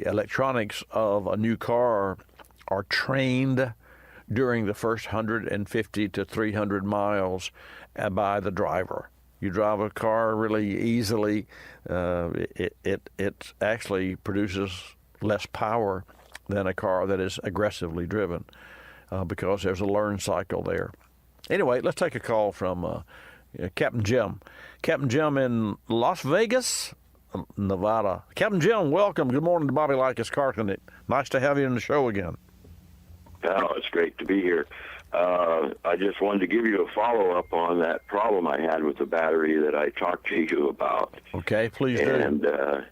electronics of a new car are trained during the first 150 to 300 miles by the driver. You drive a car really easily, it actually produces less power than a car that is aggressively driven because there's a learn cycle there. Anyway, let's take a call from Captain Jim. Captain Jim in Las Vegas, Nevada. Captain Jim, welcome. Good morning to Bobby Likis Car Clinic. Nice to have you in the show again. Oh, it's great to be here. I just wanted to give you a follow-up on that problem I had with the battery that I talked to you about. Okay, please do.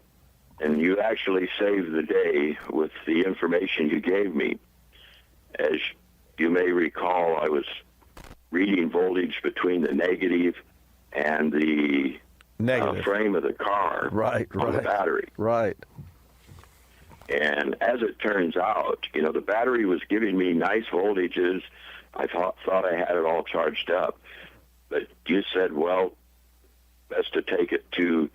And you actually saved the day with the information you gave me. As you may recall, I was reading voltage between the negative and the frame of the car on the battery. Right. And as it turns out, the battery was giving me nice voltages. I thought I had it all charged up. But you said, well, best to take it to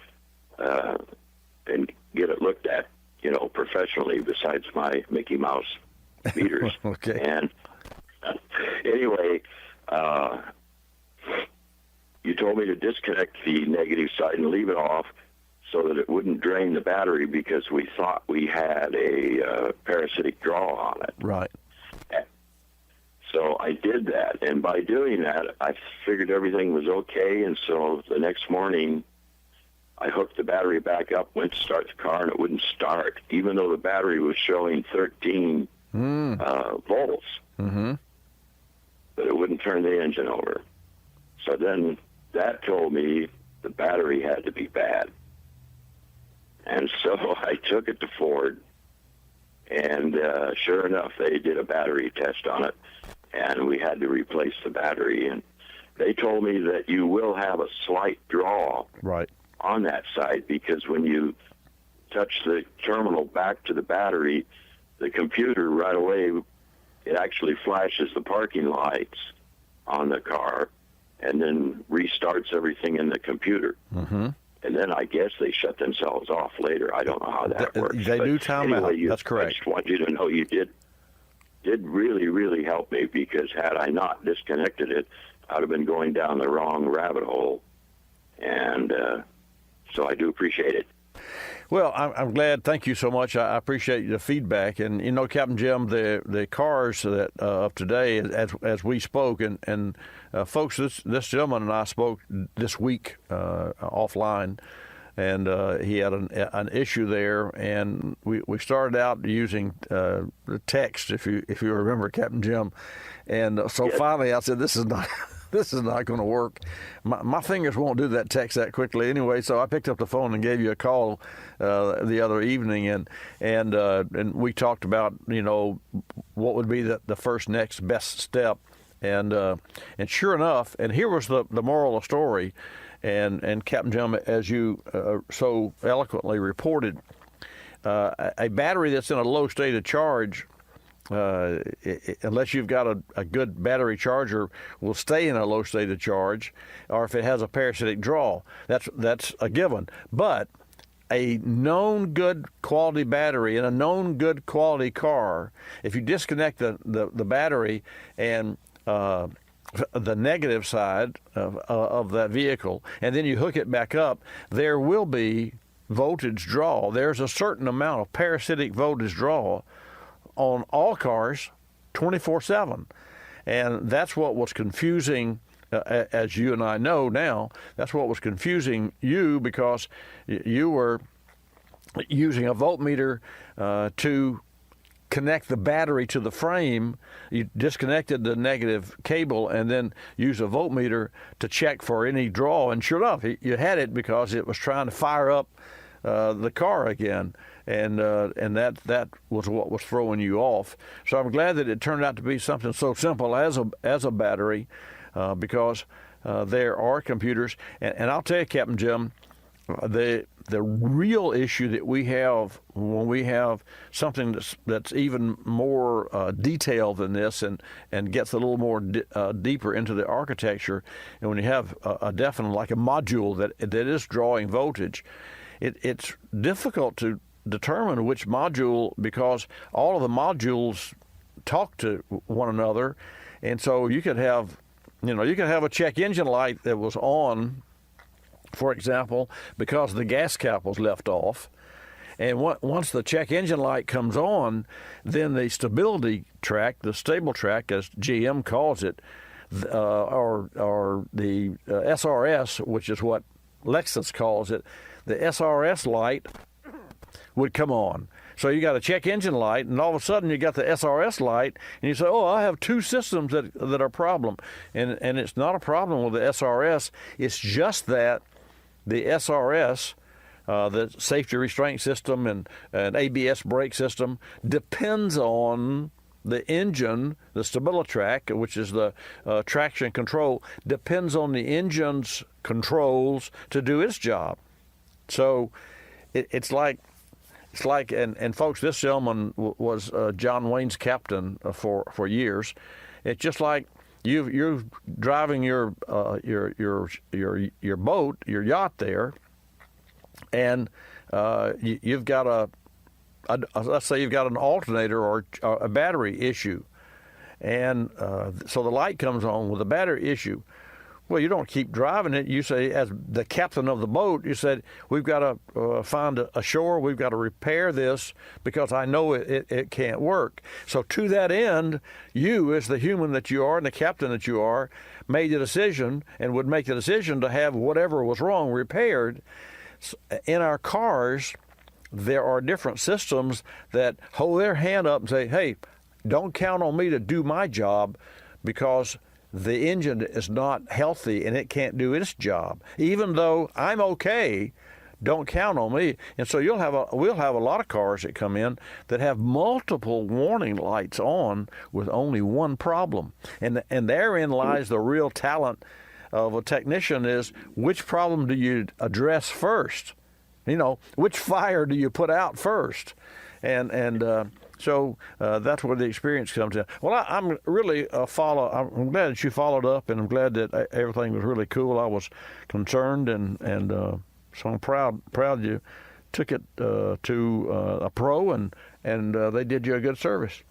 and get it looked at, professionally besides my Mickey Mouse meters. Okay. And anyway, you told me to disconnect the negative side and leave it off so that it wouldn't drain the battery because we thought we had a parasitic draw on it. Right. So I did that, and by doing that, I figured everything was okay, and so the next morning, I hooked the battery back up, went to start the car, and it wouldn't start, even though the battery was showing 13 volts. Mm-hmm. But it wouldn't turn the engine over. So then that told me the battery had to be bad. And so I took it to Ford, and sure enough, they did a battery test on it, and we had to replace the battery. And they told me that you will have a slight draw on that side because when you touch the terminal back to the battery, the computer right away, it actually flashes the parking lights on the car and then restarts everything in the computer. Mm-hmm. And then I guess they shut themselves off later. I don't know how that works. They do time out. That's correct. I just want you to know you did really, really help me because had I not disconnected it, I'd have been going down the wrong rabbit hole. And so I do appreciate it. Well, I'm glad. Thank you so much. I appreciate the feedback. And Captain Jim, the cars that of today, as we spoke, and folks, this gentleman and I spoke this week offline, and he had an issue there, and we started out using the text, if you remember, Captain Jim, and so finally I said, this is not going to work. My fingers won't do that text that quickly anyway. So I picked up the phone and gave you a call the other evening, and we talked about what would be the next best step, and sure enough, and here was the moral of the story, and Captain Jim, as you so eloquently reported, a battery that's in a low state of charge. Unless you've got a good battery charger, will stay in a low state of charge, or if it has a parasitic draw, that's a given. But a known good quality battery in a known good quality car, if you disconnect the battery and the negative side of that vehicle, and then you hook it back up, there will be voltage draw. There's a certain amount of parasitic voltage draw on all cars 24/7. And that's what was confusing, as you and I know now, that's what was confusing you because you were using a voltmeter to connect the battery to the frame. You disconnected the negative cable and then used a voltmeter to check for any draw. And sure enough, you had it because it was trying to fire up the car again. And that was what was throwing you off. So I'm glad that it turned out to be something so simple as a battery, because there are computers. And I'll tell you, Captain Jim, the real issue that we have when we have something that's even more detailed than this and gets a little more deeper into the architecture, and when you have a definite, like a module that is drawing voltage, it's difficult to determine which module, because all of the modules talk to one another, and so you could have a check engine light that was on, for example, because the gas cap was left off. And once the check engine light comes on, then the stability track, the stable track, as GM calls it, or the SRS, which is what Lexus calls it, the SRS light would come on. So you got a check engine light, and all of a sudden you got the SRS light, and you say, oh, I have two systems that are a problem. And it's not a problem with the SRS. It's just that the SRS, the safety restraint system and ABS brake system, depends on the engine, the stability track, which is the traction control, depends on the engine's controls to do its job. So it's like, and folks, this gentleman was John Wayne's captain for years. It's just like you're driving your boat, your yacht there, and you've got let's say you've got an alternator or a battery issue, and so the light comes on with a battery issue. Well, you don't keep driving it. You say, as the captain of the boat, you said, we've got to find a shore. We've got to repair this because I know it can't work. So to that end, you, as the human that you are and the captain that you are, made the decision and would make the decision to have whatever was wrong repaired. In our cars, there are different systems that hold their hand up and say, hey, don't count on me to do my job because the engine is not healthy and it can't do its job. Even though I'm okay, don't count on me. And so we'll have a lot of cars that come in that have multiple warning lights on with only one problem. And therein lies the real talent of a technician, is which problem do you address first? Which fire do you put out first? So that's where the experience comes in. Well, I'm really I'm glad that you followed up, and I'm glad that everything was really cool. I was concerned, and so I'm proud you took it to a pro, and they did you a good service.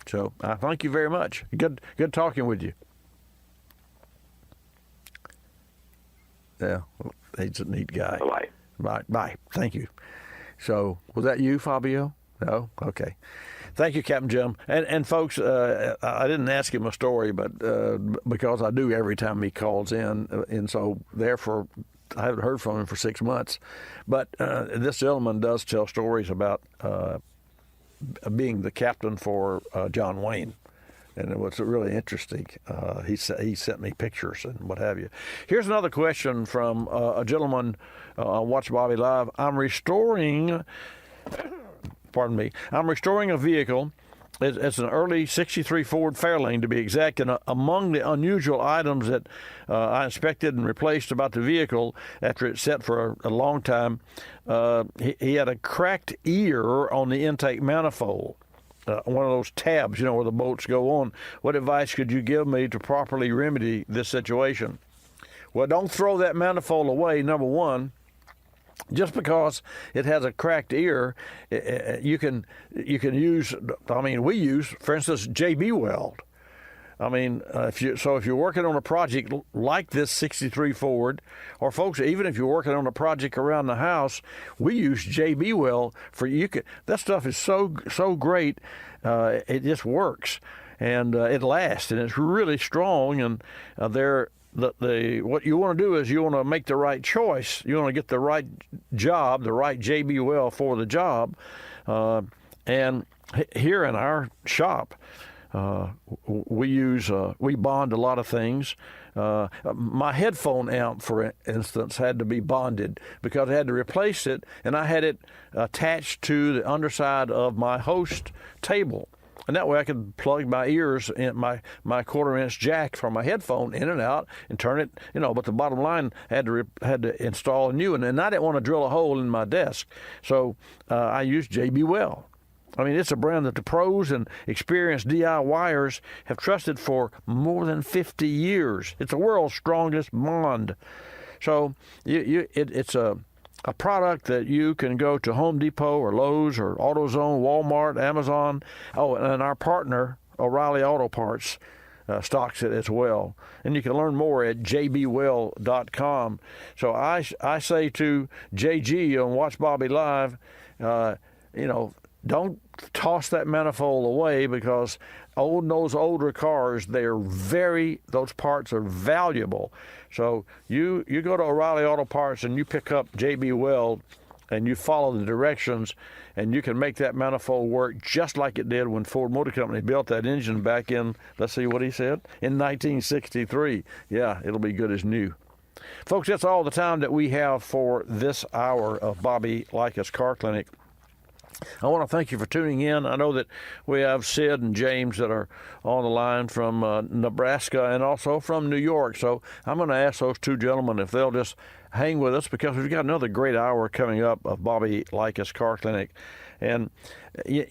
So I thank you very much. Good talking with you. Yeah, he's a neat guy. Bye. Bye. Thank you. So, was that you, Fabio? No? Okay. Thank you, Captain Jim. And folks, I didn't ask him a story, but because I do every time he calls in, and so therefore I haven't heard from him for 6 months. But this gentleman does tell stories about being the captain for John Wayne. And it was really interesting. He sent me pictures and what have you. Here's another question from a gentleman on Watch Bobby Live. I'm restoring a vehicle. It's an early '63 Ford Fairlane, to be exact. And among the unusual items that I inspected and replaced about the vehicle after it sat for a long time, he had a cracked ear on the intake manifold. One of those tabs, where the bolts go on. What advice could you give me to properly remedy this situation? Well, don't throw that manifold away, number one. Just because it has a cracked ear, you can use, we use, for instance, JB Weld. If you're working on a project like this '63 Ford, or folks, even if you're working on a project around the house, we use JB Weld that stuff is so great, it just works, and it lasts, and it's really strong, and what you want to do is you want to make the right choice. You want to get the right job, the right JB Weld for the job, and here in our shop, we bond a lot of things. My headphone amp, for instance, had to be bonded because I had to replace it, and I had it attached to the underside of my host table. And that way I could plug my ears in my quarter-inch jack for my headphone in and out and turn it, but the bottom line had to install a new one. And I didn't want to drill a hole in my desk. So I used JB Well. I mean, it's a brand that the pros and experienced DIYers have trusted for more than 50 years. It's the world's strongest bond. So it's a product that you can go to Home Depot or Lowe's or AutoZone, Walmart, Amazon. Oh, and our partner, O'Reilly Auto Parts, stocks it as well. And you can learn more at jbwell.com. So I say to JG on Watch Bobby Live, don't toss that manifold away, because those older cars, those parts are valuable. So you go to O'Reilly Auto Parts and you pick up JB Weld and you follow the directions, and you can make that manifold work just like it did when Ford Motor Company built that engine back in, let's see what he said, in 1963. Yeah, it'll be good as new. Folks, that's all the time that we have for this hour of Bobby Likis Car Clinic. I want to thank you for tuning in. I know that we have Sid and James that are on the line from Nebraska and also from New York. So I'm going to ask those two gentlemen if they'll just hang with us, because we've got another great hour coming up of Bobby Likis Car Clinic. And, it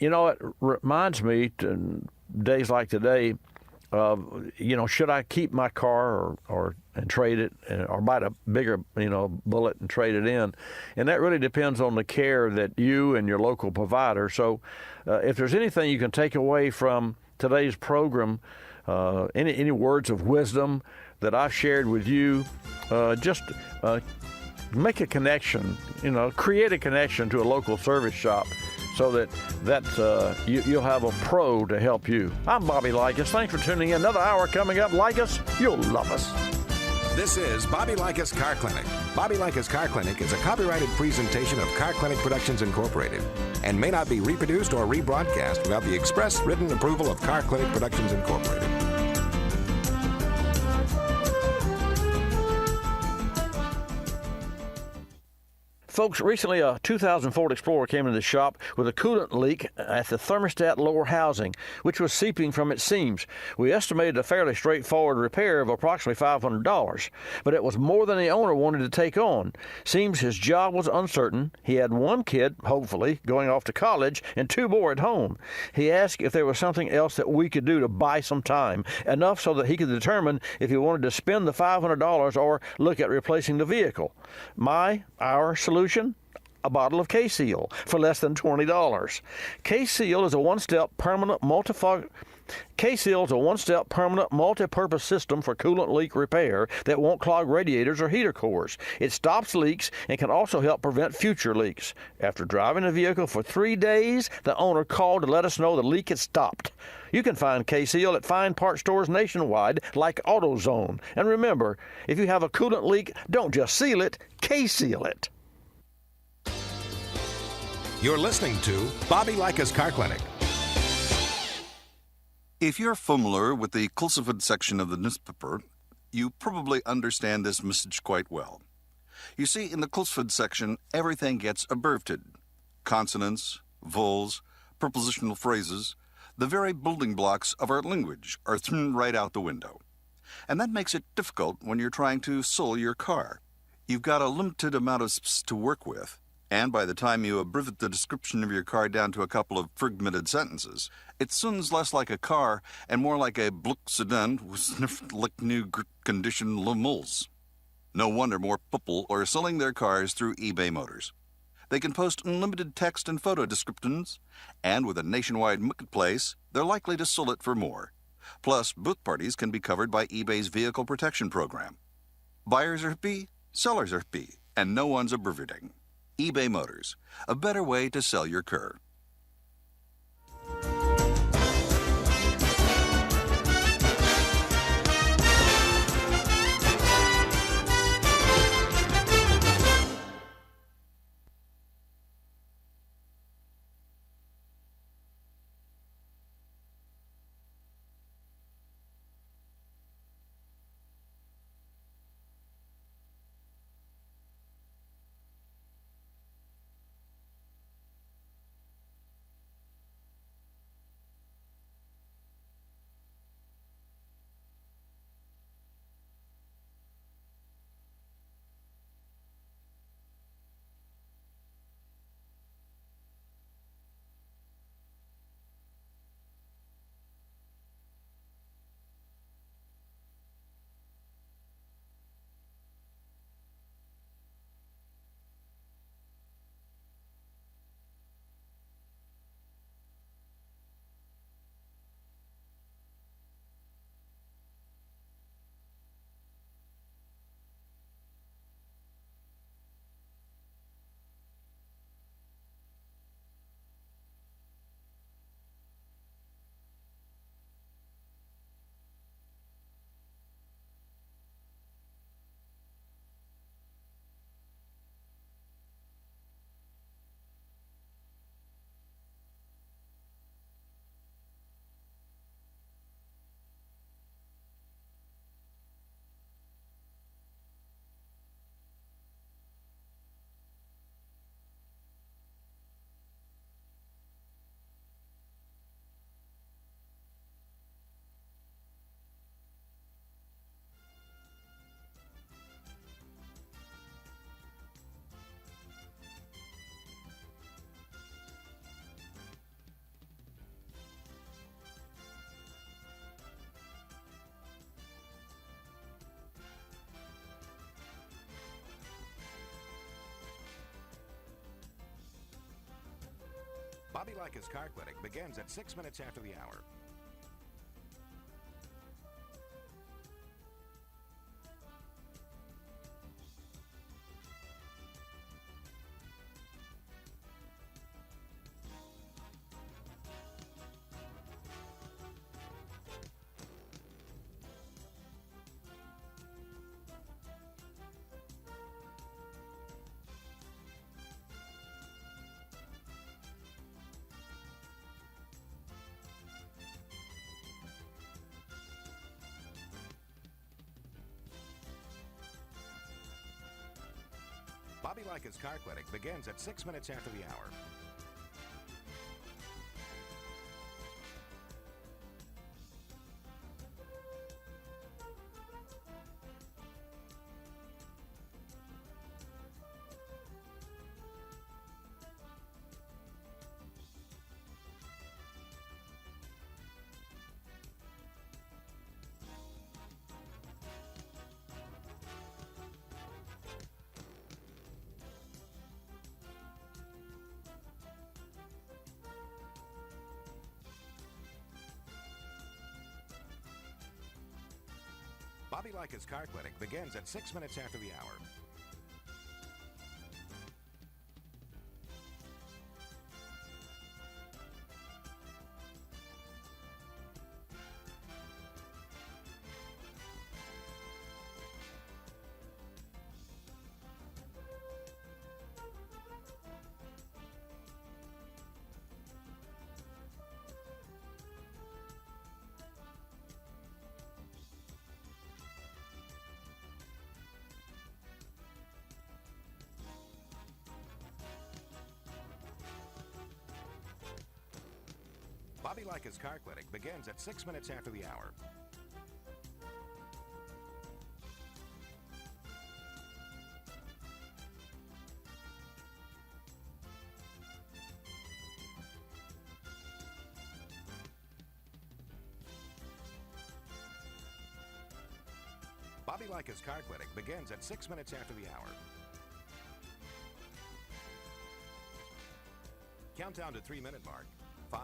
reminds me, days like today, should I keep my car and trade it, or buy a bigger, bullet and trade it in? And that really depends on the care that you and your local provider. So if there's anything you can take away from today's program, any words of wisdom that I've shared with you, just make a connection, create a connection to a local service shop, so that you'll have a pro to help you. I'm Bobby Likis. Thanks for tuning in. Another hour coming up. Like us, you'll love us. This is Bobby Likis Car Clinic. Bobby Likis Car Clinic is a copyrighted presentation of Car Clinic Productions Incorporated and may not be reproduced or rebroadcast without the express written approval of Car Clinic Productions Incorporated. Folks, recently a 2000 Ford Explorer came into the shop with a coolant leak at the thermostat lower housing, which was seeping from its seams. We estimated a fairly straightforward repair of approximately $500, but it was more than the owner wanted to take on. Seems his job was uncertain. He had one kid, hopefully, going off to college, and two more at home. He asked if there was something else that we could do to buy some time, enough so that he could determine if he wanted to spend the $500 or look at replacing the vehicle. Our solution? A bottle of K-Seal for less than $20. K-Seal is a one-step permanent multi-purpose system for coolant leak repair that won't clog radiators or heater cores. It stops leaks and can also help prevent future leaks. After driving the vehicle for 3 days, the owner called to let us know the leak had stopped. You can find K-Seal at fine part stores nationwide like AutoZone. And remember, if you have a coolant leak, don't just seal it, K-Seal it. You're listening to Bobby Likis Car Clinic. If you're familiar with the Kulseford section of the newspaper, you probably understand this message quite well. You see, in the Kulseford section, everything gets abbreviated. Consonants, vowels, prepositional phrases, the very building blocks of our language are thrown right out the window. And that makes it difficult when you're trying to sell your car. You've got a limited amount of space to work with, and by the time you abbreviate the description of your car down to a couple of fragmented sentences, it sounds less like a car and more like a Bluck sedan with sniffed like new condition lemals. No wonder more people are selling their cars through eBay Motors. They can post unlimited text and photo descriptions, and with a nationwide marketplace, they're likely to sell it for more. Plus, both parties can be covered by eBay's Vehicle Protection Program. Buyers are happy, sellers are happy, and no one's abbreviating. eBay Motors, a better way to sell your car. Bobby Likis Car Clinic begins at 6 minutes after the hour. Bobby Likis Car Clinic begins at 6 minutes after the hour. Bobby Likis Car Clinic begins at 6 minutes after the hour. Bobby Likis Car Clinic begins at 6 minutes after the hour. Bobby Likis Car Clinic begins at 6 minutes after the hour. Countdown to 3-minute mark. 5,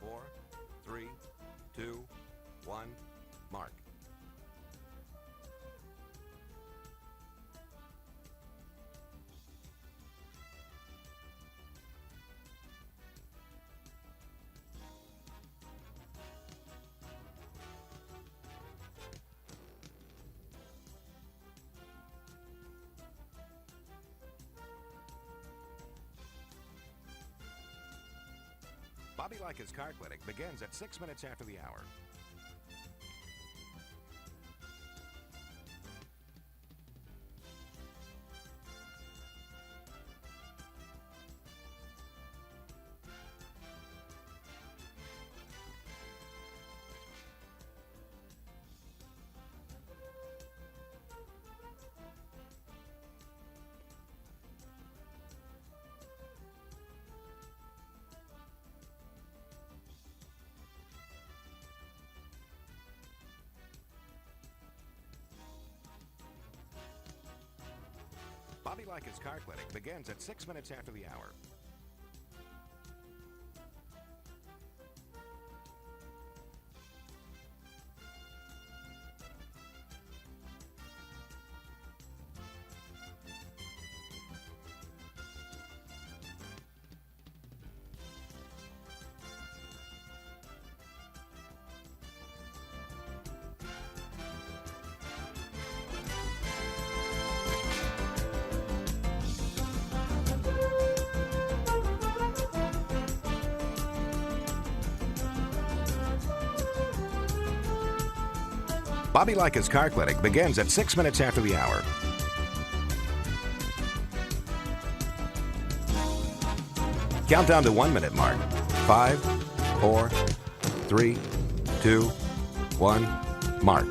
4, 3, 2, 1, mark. Bobby Likis Car Clinic begins at 6 minutes after the hour. Bobby Likis Car Clinic begins at 6 minutes after the hour. Bobby Likis Car Clinic begins at 6 minutes after the hour. Countdown to 1-minute mark. 5, 4, 3, 2, 1, mark.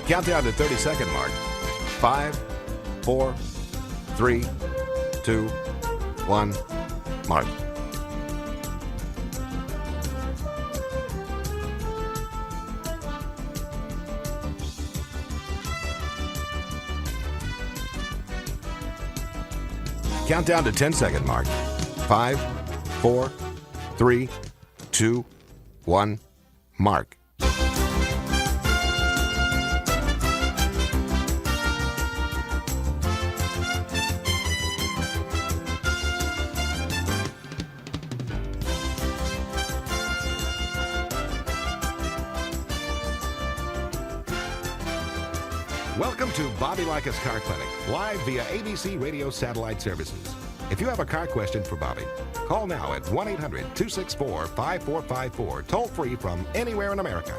Countdown to 30-second mark. 5, 4, 3, 2, 1, mark. Countdown to 10-second mark. 5, 4, 3, 2, 1, mark. Welcome to Bobby Likis Car Clinic, live via ABC Radio Satellite Services. If you have a car question for Bobby, call now at 1-800-264-5454, toll-free from anywhere in America.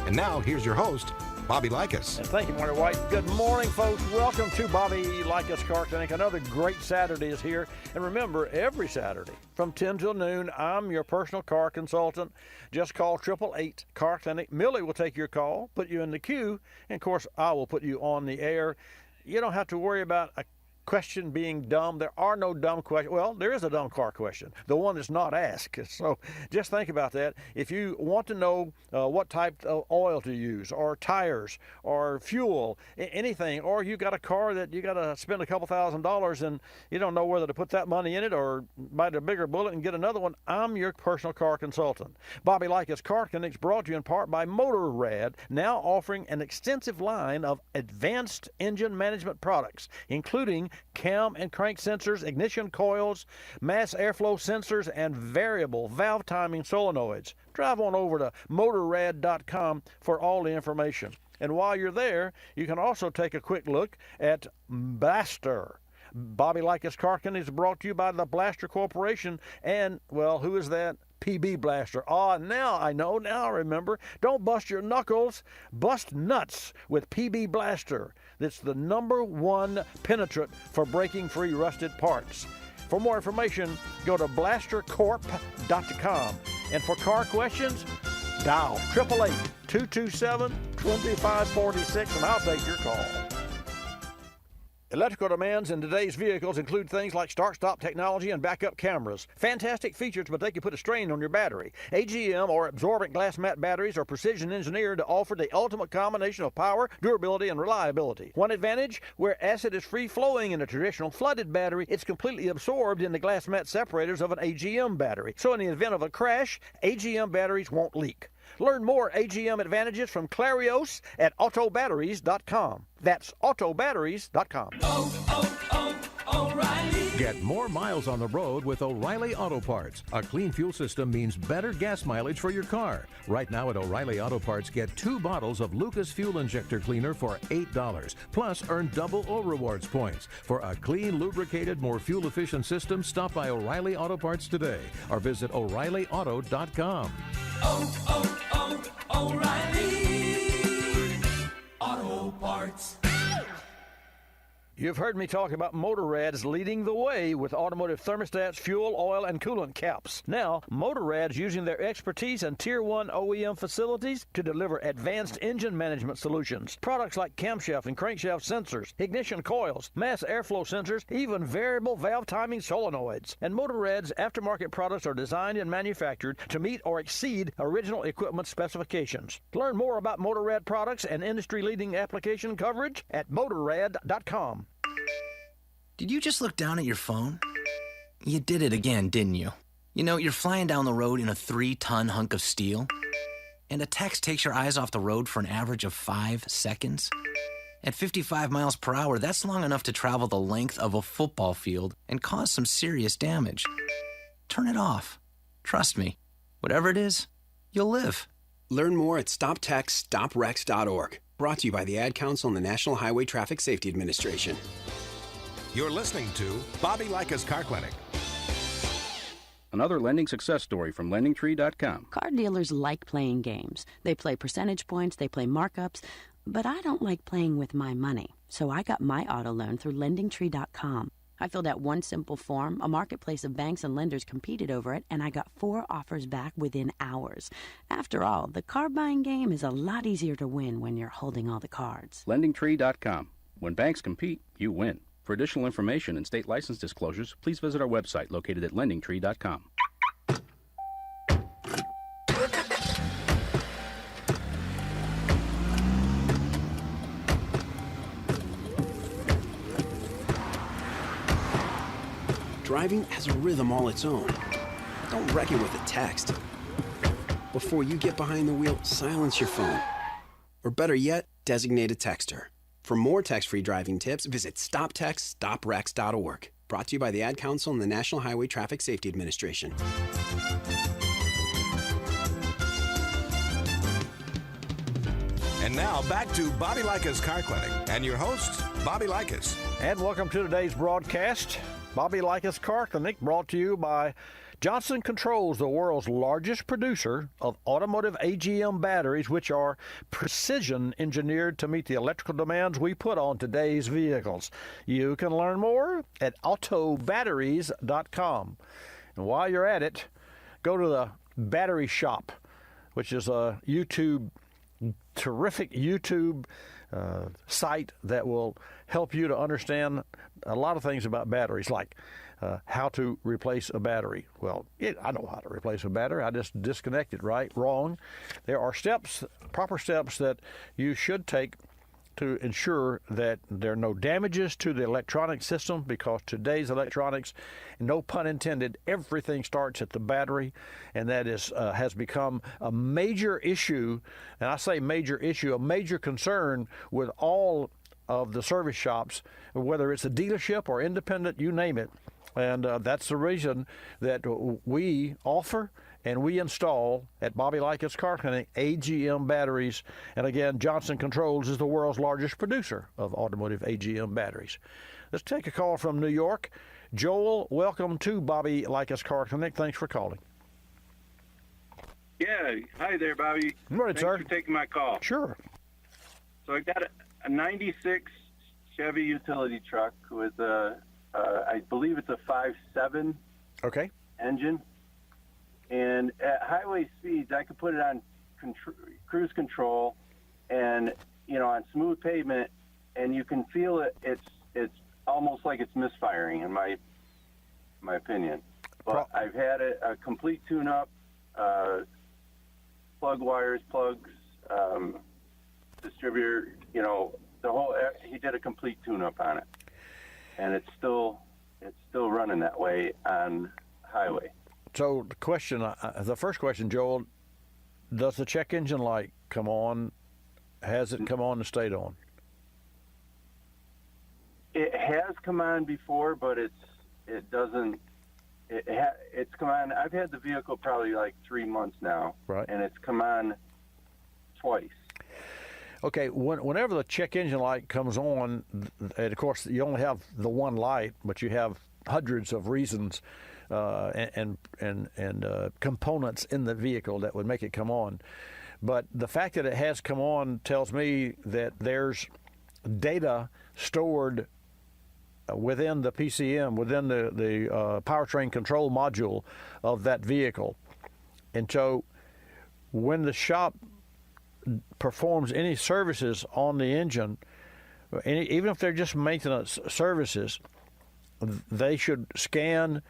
And now, here's your host, Bobby Likis. And thank you, Marty White. Good morning, folks. Welcome to Bobby Likis Car Clinic. Another great Saturday is here. And remember, every Saturday from 10 till noon, I'm your personal car consultant. Just call 888 Car Clinic. Millie will take your call, put you in the queue, and, of course, I will put you on the air. You don't have to worry about a question being dumb. There are no dumb questions. Well, there is a dumb car question, the one that's not asked. So just think about that. If you want to know what type of oil to use, or tires, or fuel, anything, or you got a car that you got to spend a couple $1,000s and you don't know whether to put that money in it or bite a bigger bullet and get another one, I'm your personal car consultant. Bobby Likis Car Clinic is brought to you in part by MotorRad, now offering an extensive line of advanced engine management products, including cam and crank sensors, ignition coils, mass airflow sensors, and variable valve timing solenoids. Drive on over to motorrad.com for all the information. And while you're there, you can also take a quick look at Blaster. Bobby Likis Car Clinic is brought to you by the Blaster Corporation. And, well, who is that? PB Blaster. Now I know, now I remember. Don't bust your knuckles, bust nuts with PB Blaster. That's the #1 penetrant for breaking free rusted parts. For more information, go to blastercorp.com. And for car questions, dial 888-227-2546 and I'll take your call. Electrical demands in today's vehicles include things like start-stop technology and backup cameras. Fantastic features, but they can put a strain on your battery. AGM or absorbent glass mat batteries are precision engineered to offer the ultimate combination of power, durability, and reliability. One advantage, where acid is free-flowing in a traditional flooded battery, it's completely absorbed in the glass mat separators of an AGM battery. So in the event of a crash, AGM batteries won't leak. Learn more AGM advantages from Clarios at autobatteries.com. That's autobatteries.com. O'Reilly. Get more miles on the road with O'Reilly Auto Parts. A clean fuel system means better gas mileage for your car. Right now at O'Reilly Auto Parts, get 2 bottles of Lucas Fuel Injector Cleaner for $8. Plus, earn double O Rewards points. For a clean, lubricated, more fuel-efficient system, stop by O'Reilly Auto Parts today or visit O'ReillyAuto.com. O'Reilly Auto Parts. You've heard me talk about MotorRad's leading the way with automotive thermostats, fuel, oil, and coolant caps. Now, MotorRad's using their expertise and Tier 1 OEM facilities to deliver advanced engine management solutions. Products like camshaft and crankshaft sensors, ignition coils, mass airflow sensors, even variable valve timing solenoids. And MotorRad's aftermarket products are designed and manufactured to meet or exceed original equipment specifications. Learn more about MotorRad products and industry-leading application coverage at motorrad.com. Did you just look down at your phone? You did it again, didn't you? You know, you're flying down the road in a 3-ton hunk of steel, and a text takes your eyes off the road for an average of 5 seconds. At 55 miles per hour, that's long enough to travel the length of a football field and cause some serious damage. Turn it off. Trust me, whatever it is, you'll live. Learn more at StopTextStopWrecks.org. Brought to you by the Ad Council and the National Highway Traffic Safety Administration. You're listening to Bobby Likis Car Clinic. Another lending success story from LendingTree.com. Car dealers like playing games. They play percentage points, they play markups, but I don't like playing with my money. So I got my auto loan through LendingTree.com. I filled out one simple form, a marketplace of banks and lenders competed over it, and I got 4 offers back within hours. After all, the car buying game is a lot easier to win when you're holding all the cards. LendingTree.com. When banks compete, you win. For additional information and state license disclosures, please visit our website located at lendingtree.com. Driving has a rhythm all its own. Don't wreck it with a text. Before you get behind the wheel, silence your phone. Or better yet, designate a texter. For more text-free driving tips, visit stoptextstoprex.org. Brought to you by the Ad Council and the National Highway Traffic Safety Administration. And now back to Bobby Likis Car Clinic and your host, Bobby Likis. And welcome to today's broadcast. Bobby Likis Car Clinic, brought to you by Johnson Controls, the world's largest producer of automotive AGM batteries, which are precision engineered to meet the electrical demands we put on today's vehicles. You can learn more at autobatteries.com. And while you're at it, go to the Battery Shop, which is a terrific YouTube site that will help you to understand a lot of things about batteries, like how to replace a battery. Well, I know how to replace a battery. I just disconnect it, right? Wrong. There are proper steps that you should take to ensure that there are no damages to the electronic system, because today's electronics, no pun intended, everything starts at the battery, and that has become a major issue, and I say major issue, a major concern with all of the service shops, whether it's a dealership or independent, you name it. And that's the reason that we offer and we install at Bobby Likis Car Clinic AGM batteries. And again, Johnson Controls is the world's largest producer of automotive AGM batteries. Let's take a call from New York. Joel, welcome to Bobby Likis Car Clinic. Thanks for calling. Yeah, hi there, Bobby. Right, sir. Thanks for taking my call. Sure. So I got a 96 Chevy utility truck with I believe it's a 5.7 okay engine. And at highway speeds, I could put it on cruise control, and on smooth pavement, and you can feel it. It's almost like it's misfiring, in my opinion. But I've had a complete tune-up, plug wires, plugs, distributor. The whole. He did a complete tune-up on it, and it's still running that way on highway. So the first question, Joel, does the check engine light come on? Has it come on and stayed on? It has come on before, but it doesn't. It's come on. I've had the vehicle probably like 3 months now, right? And it's come on twice. Okay, whenever the check engine light comes on, and of course you only have the one light, but you have hundreds of reasons and components in the vehicle that would make it come on. But the fact that it has come on tells me that there's data stored within the PCM, within the powertrain control module of that vehicle. And so when the shop performs any services on the engine, even if they're just maintenance services, they should scan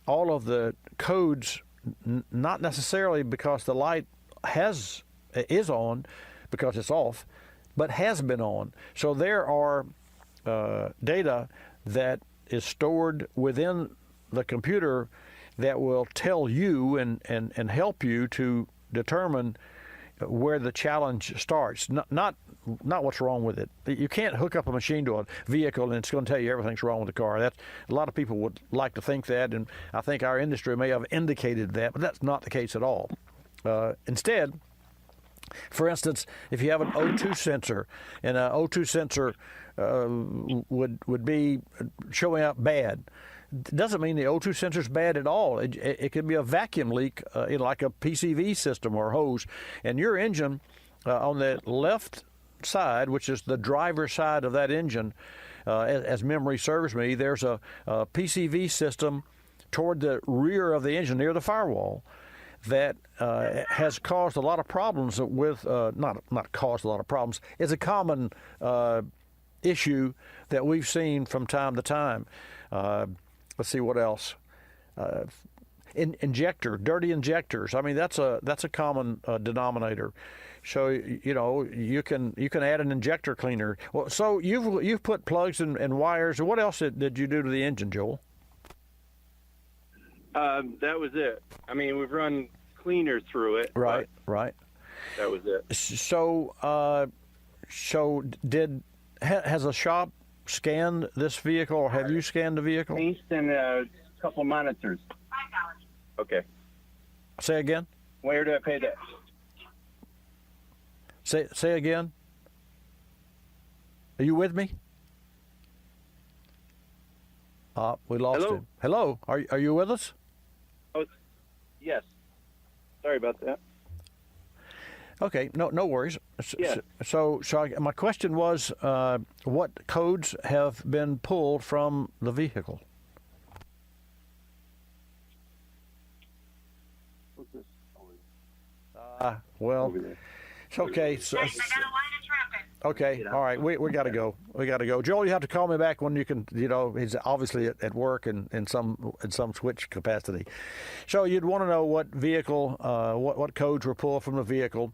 all of the codes, not necessarily because the light is on, because it's off, but has been on. So there are data that is stored within the computer that will tell you and help you to determine where the challenge starts, not what's wrong with it. You can't hook up a machine to a vehicle and it's going to tell you everything's wrong with the car. A lot of people would like to think that, and I think our industry may have indicated that, but that's not the case at all. Instead, for instance, if you have an O2 sensor, and an O2 sensor would be showing up bad, doesn't mean the O2 sensor is bad at all. It could be a vacuum leak, like a PCV system or hose. And your engine, on the left side, which is the driver's side of that engine, as memory serves me, there's a PCV system toward the rear of the engine, near the firewall, that has caused a lot of problems with, not caused a lot of problems, it's a common issue that we've seen from time to time. Let's see what else. Dirty injectors. I mean, that's a common denominator. So you can add an injector cleaner. Well, so you've put plugs and wires. What else did you do to the engine, Joel? That was it. I mean, we've run cleaner through it. Right. That was it. So, has a shop scanned this vehicle, or have you scanned the vehicle? Paints and a couple monitors. $5. Okay. Say again. Where do I pay that? Say again. Are you with me? We lost him. Hello. Are you with us? Oh, yes. Sorry about that. Okay, no worries. Yeah. So my question was, what codes have been pulled from the vehicle? What's this? Well, it's okay. Okay, all right. We got to go. Joel, you have to call me back when you can. He's obviously at work in some switch capacity. So you'd want to know what vehicle, what codes were pulled from the vehicle.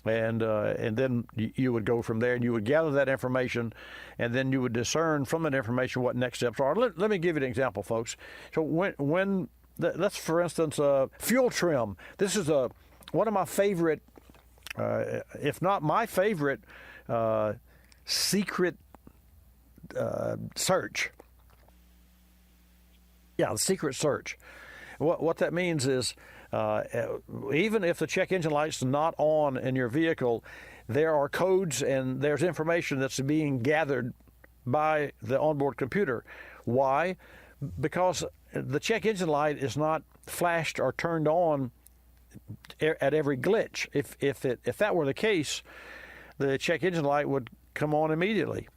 And then you would go from there, and you would gather that information, and then you would discern from that information what next steps are. Let me give you an example, folks. So when that's, for instance, fuel trim. This is one of my favorite, if not my favorite, secret search. Yeah, the secret search. What that means is, even if the check engine light's not on in your vehicle, there are codes and there's information that's being gathered by the onboard computer. Why? Because the check engine light is not flashed or turned on at every glitch. If that were the case, the check engine light would come on immediately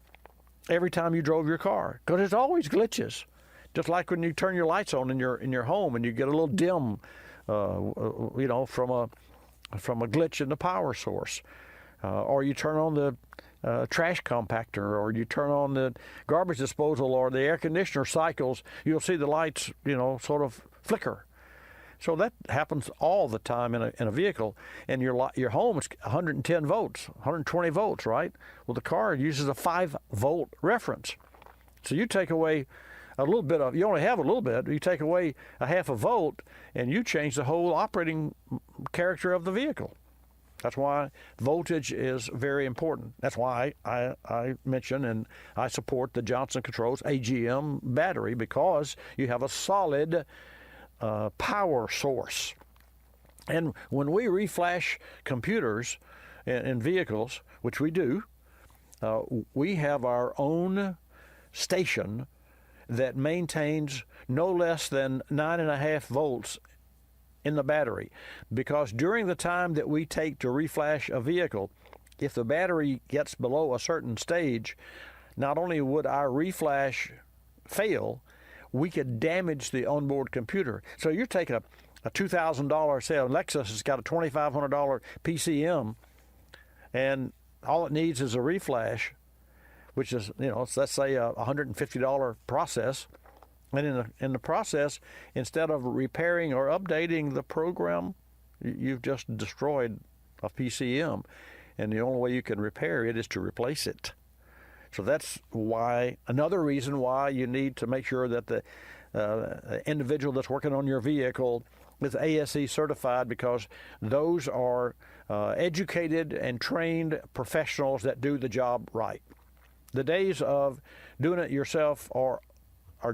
every time you drove your car, because there's always glitches. Just like when you turn your lights on in your home and you get a little dim, from a glitch in the power source, or you turn on the trash compactor, or you turn on the garbage disposal, or the air conditioner cycles, you'll see the lights, sort of flicker. So that happens all the time in a vehicle. And your home is 110 volts, 120 volts, right? Well, the car uses a 5-volt reference. So you take away you only have a little bit, you take away a half a volt, and you change the whole operating character of the vehicle. That's why voltage is very important. That's why I mention and I support the Johnson Controls AGM battery, because you have a solid power source. And when we reflash computers in vehicles, which we do, we have our own station that maintains no less than 9.5 volts in the battery, because during the time that we take to reflash a vehicle, if the battery gets below a certain stage, not only would our reflash fail, we could damage the onboard computer. So you're taking a $2,000 sale. Lexus has got a $2,500 PCM, and all it needs is a reflash, which is, let's say a $150 process. And in the process, instead of repairing or updating the program, you've just destroyed a PCM. And the only way you can repair it is to replace it. So that's another reason why you need to make sure that the individual that's working on your vehicle is ASE certified, because those are educated and trained professionals that do the job right. The days of doing it yourself are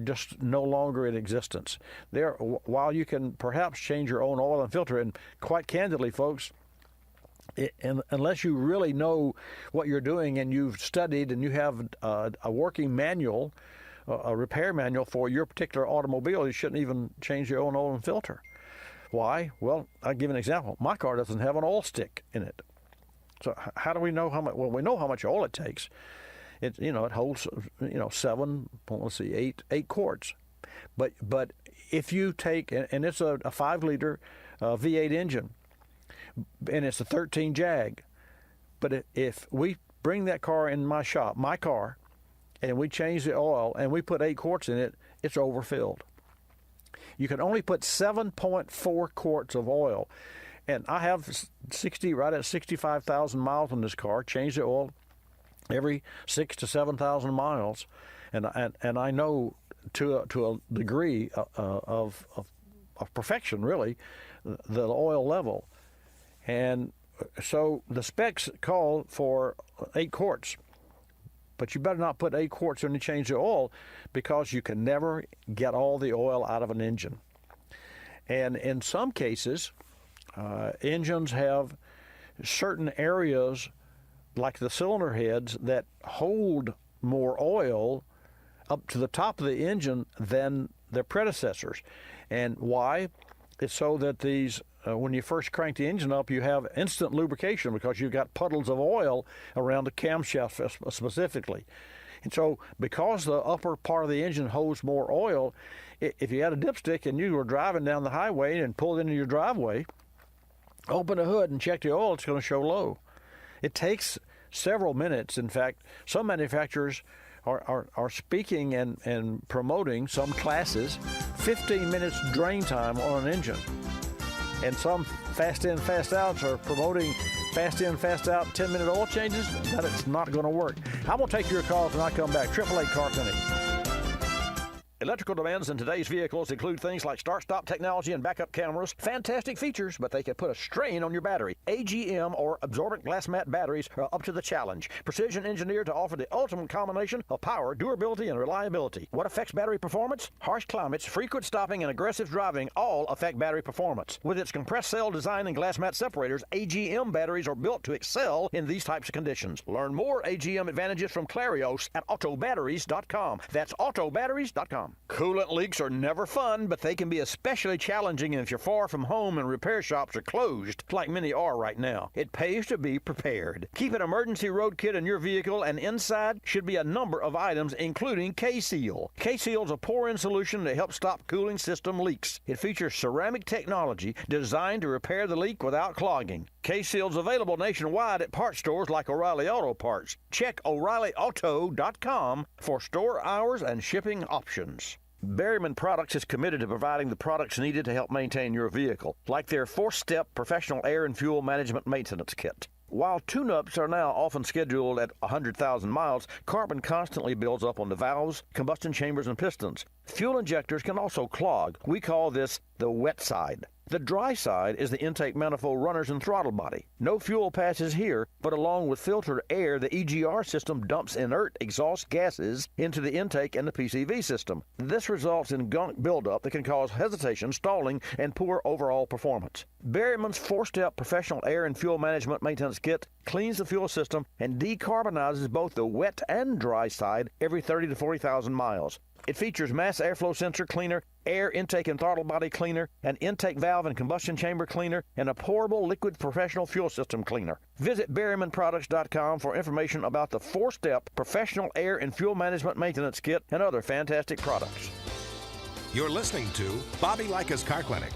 just no longer in existence. While you can perhaps change your own oil and filter, and quite candidly, folks, unless you really know what you're doing and you've studied and you have a working manual, a repair manual for your particular automobile, you shouldn't even change your own oil and filter. Why? Well, I'll give an example. My car doesn't have an oil stick in it. So how do we know how much? Well, we know how much oil it takes. It holds 8 quarts. But if you take, and it's a 5-liter V8 engine, and it's a 13 Jag, but if we bring that car in my shop, my car, and we change the oil and we put 8 quarts in it, it's overfilled. You can only put 7.4 quarts of oil. And I have right at 65,000 miles on this car, change the oil every 6,000 to 7,000 miles. And I know to a degree of perfection, really, the oil level. And so the specs call for 8 quarts. But you better not put 8 quarts when you change the oil, because you can never get all the oil out of an engine. And in some cases, engines have certain areas, like the cylinder heads, that hold more oil up to the top of the engine than their predecessors. And why? It's so that these, when you first crank the engine up, you have instant lubrication because you've got puddles of oil around the camshaft specifically. And so because the upper part of the engine holds more oil, if you had a dipstick and you were driving down the highway and pulled into your driveway, open the hood and check the oil, it's going to show low. It takes several minutes. In fact, some manufacturers are speaking and promoting, some classes, 15 minutes drain time on an engine. And some fast in, fast outs are promoting fast in, fast out 10-minute oil changes. That it's not going to work. I'm going to take your calls when I come back. 888 Car Clinic. Electrical demands in today's vehicles include things like start-stop technology and backup cameras. Fantastic features, but they can put a strain on your battery. AGM or absorbent glass mat batteries are up to the challenge. Precision engineered to offer the ultimate combination of power, durability, and reliability. What affects battery performance? Harsh climates, frequent stopping, and aggressive driving all affect battery performance. With its compressed cell design and glass mat separators, AGM batteries are built to excel in these types of conditions. Learn more AGM advantages from Clarios at autobatteries.com. That's autobatteries.com. Coolant leaks are never fun, but they can be especially challenging if you're far from home and repair shops are closed, like many are right now. It pays to be prepared. Keep an emergency road kit in your vehicle, and inside should be a number of items, including K-Seal. K-Seal is a pour-in solution to help stop cooling system leaks. It features ceramic technology designed to repair the leak without clogging. K-Seal's available nationwide at parts stores like O'Reilly Auto Parts. Check O'ReillyAuto.com for store hours and shipping options. Berryman Products is committed to providing the products needed to help maintain your vehicle, like their 4-step professional air and fuel management maintenance kit. While tune-ups are now often scheduled at 100,000 miles, carbon constantly builds up on the valves, combustion chambers, and pistons. Fuel injectors can also clog. We call this the wet side. The dry side is the intake manifold runners and throttle body. No fuel passes here, but along with filtered air, the EGR system dumps inert exhaust gases into the intake and the PCV system. This results in gunk buildup that can cause hesitation, stalling, and poor overall performance. Berryman's 4-step professional air and fuel management maintenance kit cleans the fuel system and decarbonizes both the wet and dry side every 30 to 40,000 miles. It features mass airflow sensor cleaner, air intake and throttle body cleaner, an intake valve and combustion chamber cleaner, and a pourable liquid professional fuel system cleaner. Visit BerrymanProducts.com for information about the 4-step professional air and fuel management maintenance kit and other fantastic products. You're listening to Bobby Likis Car Clinic.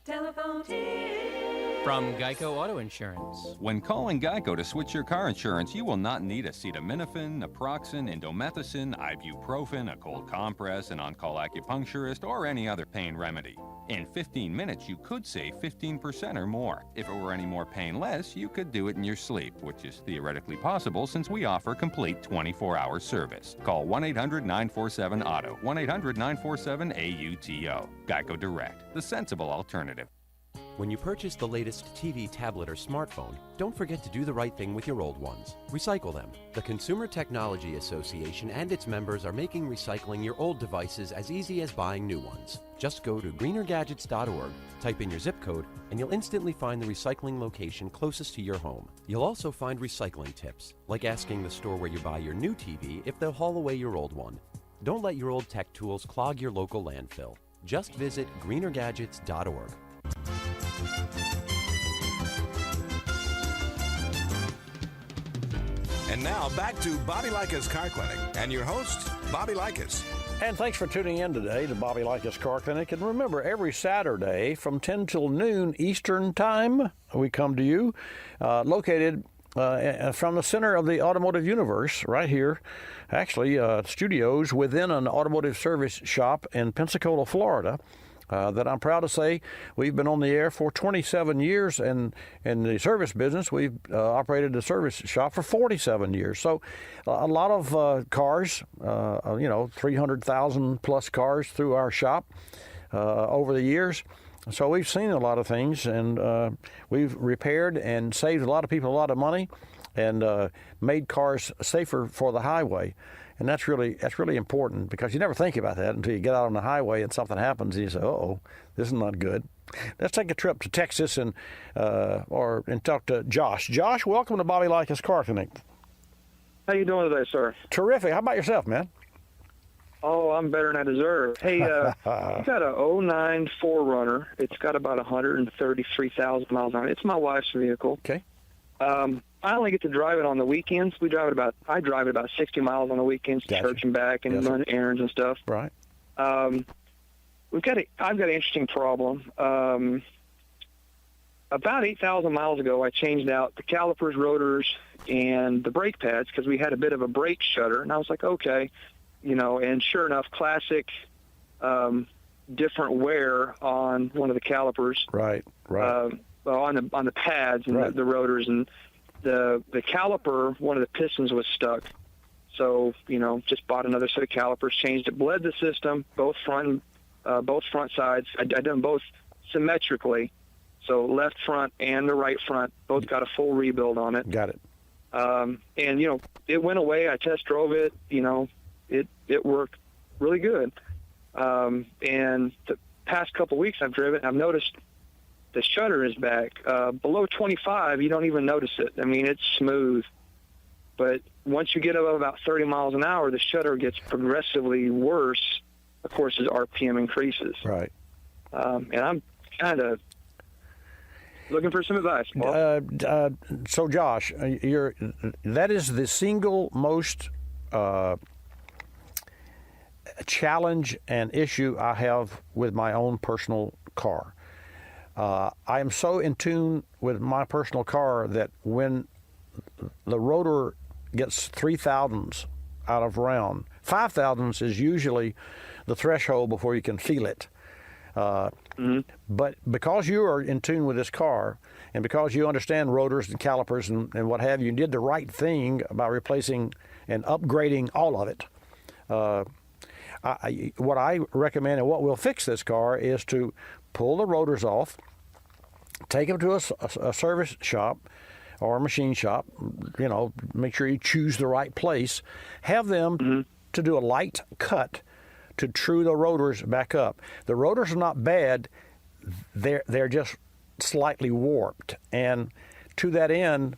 Telephone tip. From Geico Auto Insurance. When calling Geico to switch your car insurance, you will not need acetaminophen, naproxen, indomethacin, ibuprofen, a cold compress, an on-call acupuncturist, or any other pain remedy. In 15 minutes, you could save 15% or more. If it were any more painless, you could do it in your sleep, which is theoretically possible since we offer complete 24-hour service. Call 1-800-947-AUTO, 1-800-947-AUTO. Geico Direct, the sensible alternative. When you purchase the latest TV, tablet, or smartphone, don't forget to do the right thing with your old ones. Recycle them. The Consumer Technology Association and its members are making recycling your old devices as easy as buying new ones. Just go to greenergadgets.org, type in your zip code, and you'll instantly find the recycling location closest to your home. You'll also find recycling tips, like asking the store where you buy your new TV if they'll haul away your old one. Don't let your old tech tools clog your local landfill. Just visit greenergadgets.org. And now back to Bobby Likis Car Clinic and your host, Bobby Likis. And thanks for tuning in today to Bobby Likis Car Clinic. And remember, every Saturday from 10 till noon Eastern Time, we come to you, located from the center of the automotive universe, right here, actually, studios within an automotive service shop in Pensacola, Florida, that I'm proud to say we've been on the air for 27 years, and in the service business, we've operated a service shop for 47 years. So a lot of cars, 300,000 plus cars through our shop over the years. So we've seen a lot of things, and we've repaired and saved a lot of people a lot of money, and made cars safer for the highway. And that's really important, because you never think about that until you get out on the highway and something happens and you say, "Uh-oh, this is not good." Let's take a trip to Texas and talk to Josh. Josh, welcome to Bobby Likis Car Clinic. How you doing today, sir? Terrific. How about yourself, man? Oh, I'm better than I deserve. Hey, you got a 09 4Runner. It's got about 133,000 miles on it. It's my wife's vehicle. Okay. I only get to drive it on the weekends. I drive it about 60 miles on the weekends to church and back and run errands and stuff. Right. I've got an interesting problem. About 8,000 miles ago, I changed out the calipers, rotors, and the brake pads because we had a bit of a brake shudder. And I was like, okay, and sure enough, classic different wear on one of the calipers. Right. On the pads and the rotors, and the caliper, one of the pistons was stuck. So, just bought another set of calipers, changed it, bled the system, both front sides. I done them both symmetrically. So left front and the right front both got a full rebuild on it. Got it. And, it went away. I test drove it. It worked really good. And the past couple weeks I've driven, I've noticed the shutter is back. Below 25, you don't even notice it. I mean, it's smooth. But once you get above about 30 miles an hour, the shutter gets progressively worse, of course, as RPM increases. Right. And I'm kind of looking for some advice, Paul. So, Josh, that is the single most challenge and issue I have with my own personal car. I am so in tune with my personal car that when the rotor gets 3/1000s out of round, 5/1000s is usually the threshold before you can feel it. But because you are in tune with this car, and because you understand rotors and calipers and what have you, you did the right thing by replacing and upgrading all of it. What I recommend and what will fix this car is to pull the rotors off, take them to a service shop or a machine shop, make sure you choose the right place, have them to do a light cut to true the rotors back up. The rotors are not bad, they're just slightly warped. And to that end,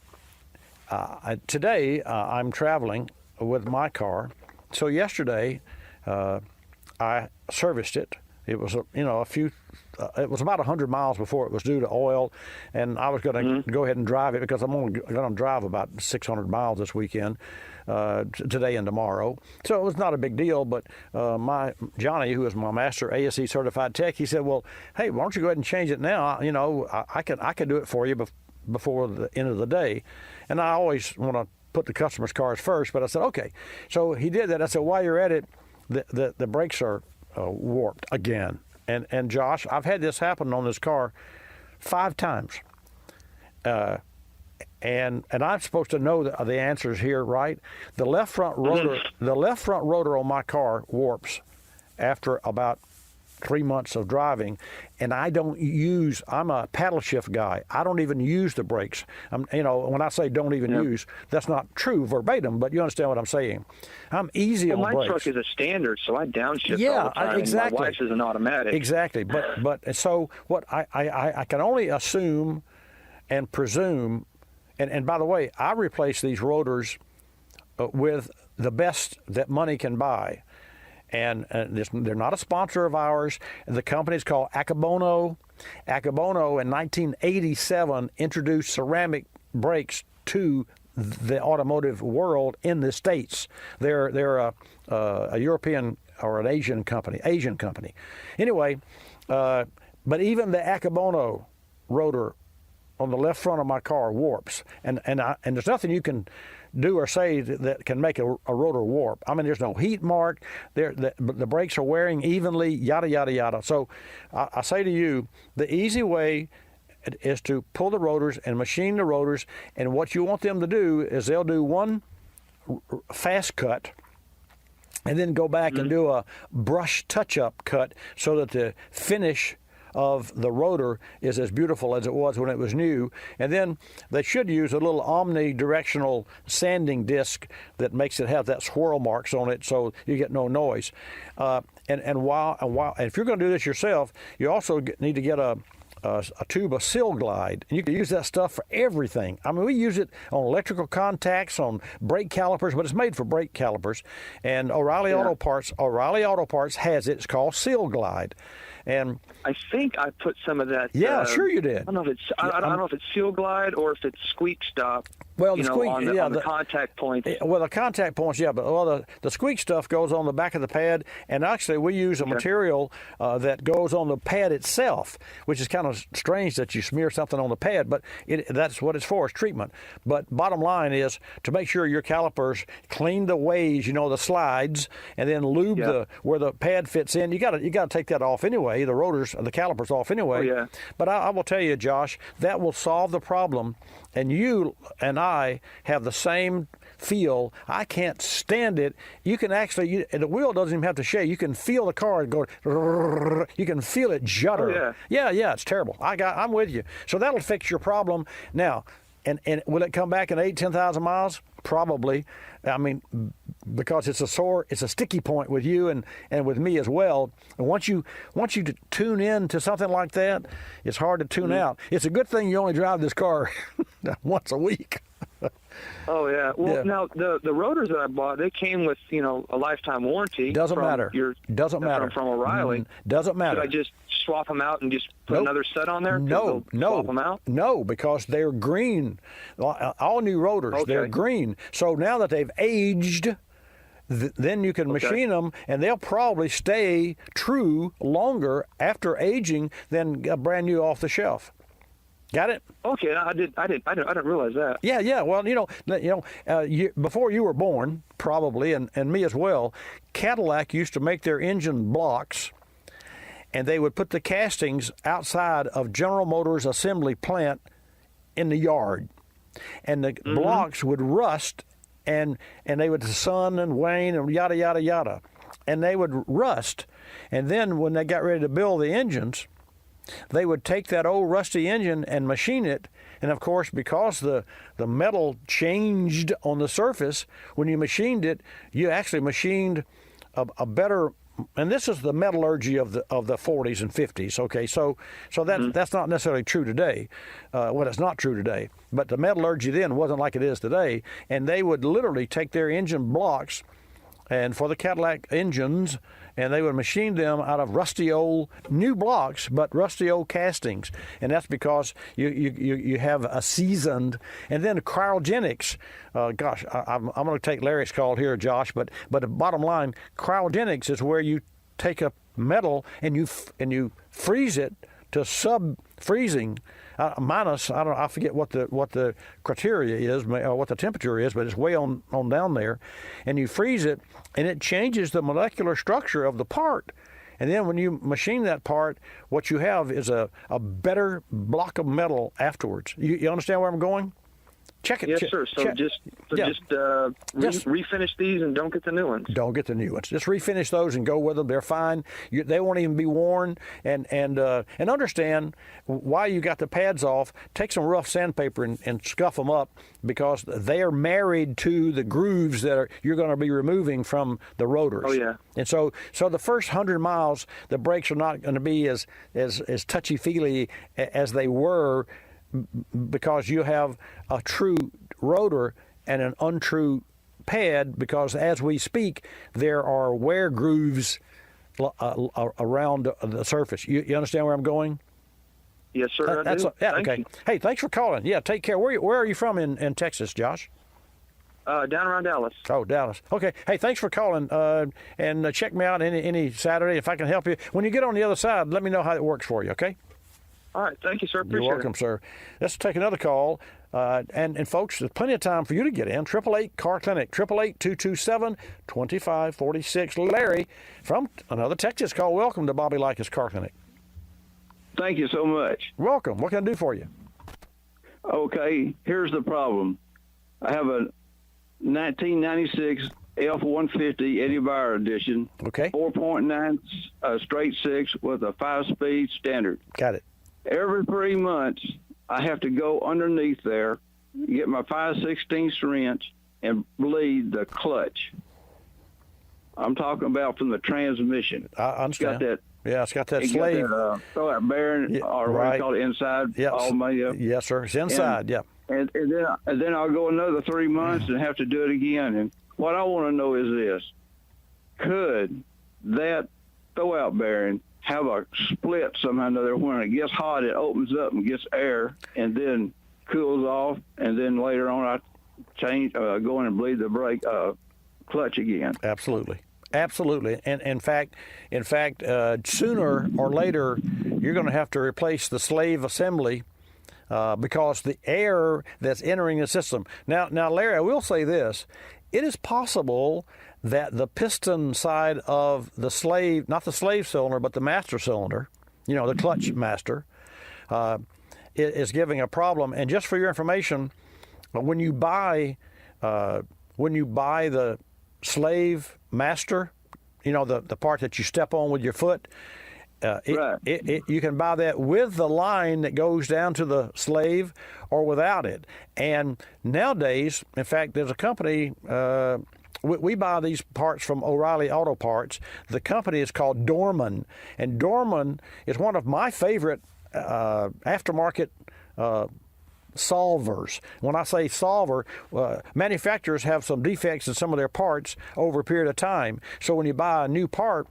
today I'm traveling with my car. So yesterday I serviced it. It was it was about 100 miles before it was due to oil, and I was going to go ahead and drive it because I'm only going to drive about 600 miles this weekend, today and tomorrow. So it was not a big deal, but my Johnny, who is my master ASE certified tech, he said, "Well, hey, why don't you go ahead and change it now? I can do it for you before the end of the day." And I always want to put the customer's cars first, but I said, okay. So he did that. I said, while you're at it, the brakes are warped again. And Josh, I've had this happen on this car 5 times. And I'm supposed to know the answers here, right? The left front rotor on my car warps after about 3 months of driving, and I'm a paddle shift guy. I don't even use the brakes. When I say don't even use, that's not true verbatim, but you understand what I'm saying. I'm easy on brakes. My truck is a standard, so I downshift all the time. Exactly. And my wife's is an automatic. Exactly. But so what I can only assume and presume, and by the way, I replace these rotors with the best that money can buy. And they're not a sponsor of ours. The company's called Akabono. Akabono in 1987 introduced ceramic brakes to the automotive world in the States. They're a European or an Asian company. Anyway, but even the Akabono rotor on the left front of my car warps, and there's nothing you can do or say that can make a rotor warp. I mean, there's no heat mark. The brakes are wearing evenly, yada, yada, yada. So I say to you, the easy way is to pull the rotors and machine the rotors, and what you want them to do is they'll do one fast cut and then go back and do a brush touch-up cut so that the finish of the rotor is as beautiful as it was when it was new. And then they should use a little omnidirectional sanding disc that makes it have that swirl marks on it so you get no noise. And if you're going to do this yourself, you also need to get a tube of Seal Glide. And you can use that stuff for everything. I mean, we use it on electrical contacts, on brake calipers, but it's made for brake calipers. And O'Reilly Auto Parts has it. It's called Seal Glide. And I think I put some of that. Yeah, sure you did. I don't know if it's I don't know if it's Seal Glide or if it's Squeak Stop. Well, the squeak, on the contact points. Well, the contact points, yeah, but the squeak stuff goes on the back of the pad, and actually we use a material that goes on the pad itself, which is kind of strange that you smear something on the pad, but that's what it's for, is treatment. But bottom line is to make sure your calipers clean the ways, the slides, and then lube where the pad fits in. You got to take that off anyway, the rotors, the calipers off anyway. Oh, yeah. But I will tell you, Josh, that will solve the problem. And you and I have the same feel. I can't stand it. You can actually, the wheel doesn't even have to shake. You can feel the car go, you can feel it judder. Oh, yeah. Yeah, it's terrible. I'm with you. So that'll fix your problem. Now, and will it come back in 10,000 miles? Probably. I mean, because it's a sticky point with you and with me as well. And once you tune in to something like that, it's hard to tune out. It's a good thing you only drive this car once a week. Oh yeah. Well, now the rotors that I bought, they came with a lifetime warranty. Doesn't matter. Doesn't matter. From O'Reilly. Doesn't matter. Should I just swap them out and just put another set on there? No. Swap them out? No, because they're green. All new rotors, they're green. So now that they've aged, then you can machine them, and they'll probably stay true longer after aging than a brand new off the shelf. Got it? Okay, I didn't realize that. Yeah. Well, before you were born, probably, and me as well, Cadillac used to make their engine blocks, and they would put the castings outside of General Motors assembly plant in the yard, and the blocks would rust, and they would sun and wane and yada yada yada, and they would rust, and then when they got ready to build the engines, they would take that old rusty engine and machine it. And of course, because the metal changed on the surface, when you machined it, you actually machined a better, and this is the metallurgy of the 40s and 50s. Okay, so that's not necessarily true today. Well, it's not true today, but the metallurgy then wasn't like it is today. And they would literally take their engine blocks, and for the Cadillac engines, and they would machine them out of rusty old new blocks, but rusty old castings, and that's because you have a seasoned. And then cryogenics. I'm going to take Larry's call here, Josh, but the bottom line, cryogenics is where you take a metal and you freeze it to sub-freezing. Minus, I forget what the criteria is, or what the temperature is, but it's way on down there, and you freeze it, and it changes the molecular structure of the part. And then when you machine that part, what you have is a better block of metal afterwards. You understand where I'm going? Check it. Yes, sir. So just refinish these and don't get the new ones. Don't get the new ones. Just refinish those and go with them. They're fine. They won't even be worn. And understand why you got the pads off. Take some rough sandpaper and scuff them up, because they are married to the grooves that you're going to be removing from the rotors. Oh yeah. And so the first 100 miles, the brakes are not going to be as touchy-feely as they were, because you have a true rotor and an untrue pad, because as we speak, there are wear grooves around the surface. You understand where I'm going? Yes, sir. I do. Thank you. Hey, thanks for calling. Yeah, take care. Where are you from in Texas, Josh? Down around Dallas. Oh, Dallas. Okay. Hey, thanks for calling. And check me out any Saturday if I can help you. When you get on the other side, let me know how it works for you, okay? All right. Thank you, sir. Appreciate You're welcome, sir. Let's take another call. And folks, there's plenty of time for you to get in. 888 Car Clinic, 888-227-2546. Larry from another Texas call. Welcome to Bobby Likis Car Clinic. Thank you so much. Welcome. What can I do for you? Okay, here's the problem. I have a 1996 F-150 Eddie Bauer edition. Okay. 4.9 straight six with a 5-speed standard. Got it. Every 3 months, I have to go underneath there, get my 5/16 wrench, and bleed the clutch. I'm talking about from the transmission. I understand. Got that? Yeah, it's got that It slave. got that, throw-out bearing, or what do you call it, inside? Yes. All made up. Yes, sir. It's inside, and then I'll go another 3 months and have to do it again. And what I want to know is this. Could that throw-out bearing have a split somehow or another? When it gets hot, it opens up and gets air and then cools off, and then later on I change, go in and bleed the brake clutch again. Absolutely. Absolutely. And in fact, sooner or later, you're going to have to replace the slave assembly because the air that's entering the system. Now, Larry, I will say this. It is possible that the piston side of the slave, not the slave cylinder, but the master cylinder, the clutch master, is giving a problem. And just for your information, when you buy the slave master, the part that you step on with your foot, you can buy that with the line that goes down to the slave or without it. And nowadays, in fact, there's a company, we buy these parts from O'Reilly Auto Parts. The company is called Dorman, and Dorman is one of my favorite aftermarket solvers. When I say solver, manufacturers have some defects in some of their parts over a period of time. So when you buy a new part,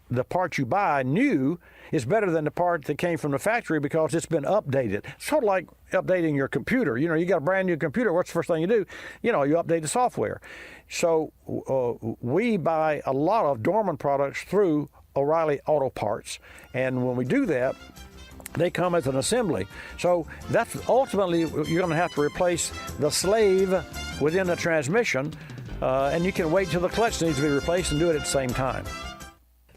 the part you buy new is better than the part that came from the factory because it's been updated. It's sort of like updating your computer. You got a brand new computer. What's the first thing you do? You update the software. So we buy a lot of Dorman products through O'Reilly Auto Parts. And when we do that, they come as an assembly. So that's ultimately, you're going to have to replace the slave within the transmission, and you can wait till the clutch needs to be replaced and do it at the same time.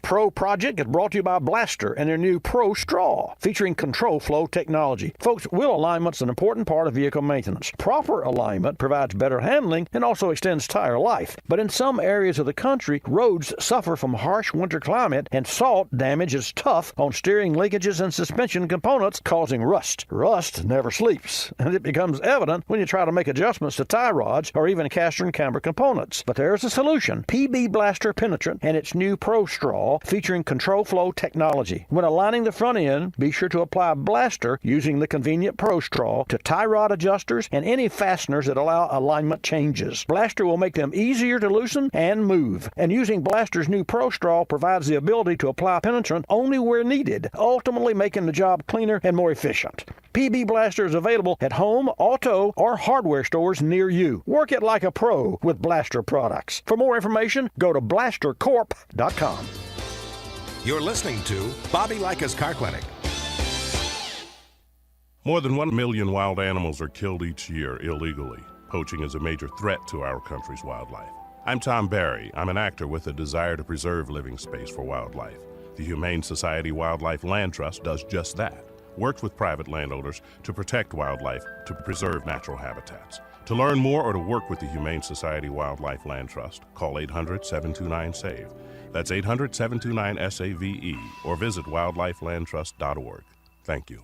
Pro Project is brought to you by Blaster and their new Pro Straw, featuring control flow technology. Folks, wheel alignment is an important part of vehicle maintenance. Proper alignment provides better handling and also extends tire life. But in some areas of the country, roads suffer from harsh winter climate, and salt damage is tough on steering linkages and suspension components, causing rust. Rust never sleeps, and it becomes evident when you try to make adjustments to tie rods or even caster and camber components. But there's a solution. PB Blaster Penetrant and its new Pro Straw, featuring control flow technology. When aligning the front end, be sure to apply Blaster using the convenient Pro Straw to tie rod adjusters and any fasteners that allow alignment changes. Blaster will make them easier to loosen and move. And using Blaster's new Pro Straw provides the ability to apply penetrant only where needed, ultimately making the job cleaner and more efficient. PB Blaster is available at home, auto, or hardware stores near you. Work it like a pro with Blaster products. For more information, go to blastercorp.com. You're listening to Bobby Likis Car Clinic. More than 1 million wild animals are killed each year illegally. Poaching is a major threat to our country's wildlife. I'm Tom Barry. I'm an actor with a desire to preserve living space for wildlife. The Humane Society Wildlife Land Trust does just that. Works with private landowners to protect wildlife, to preserve natural habitats. To learn more or to work with the Humane Society Wildlife Land Trust, call 800-729-SAVE. That's 800-729-SAVE, or visit wildlifelandtrust.org. Thank you.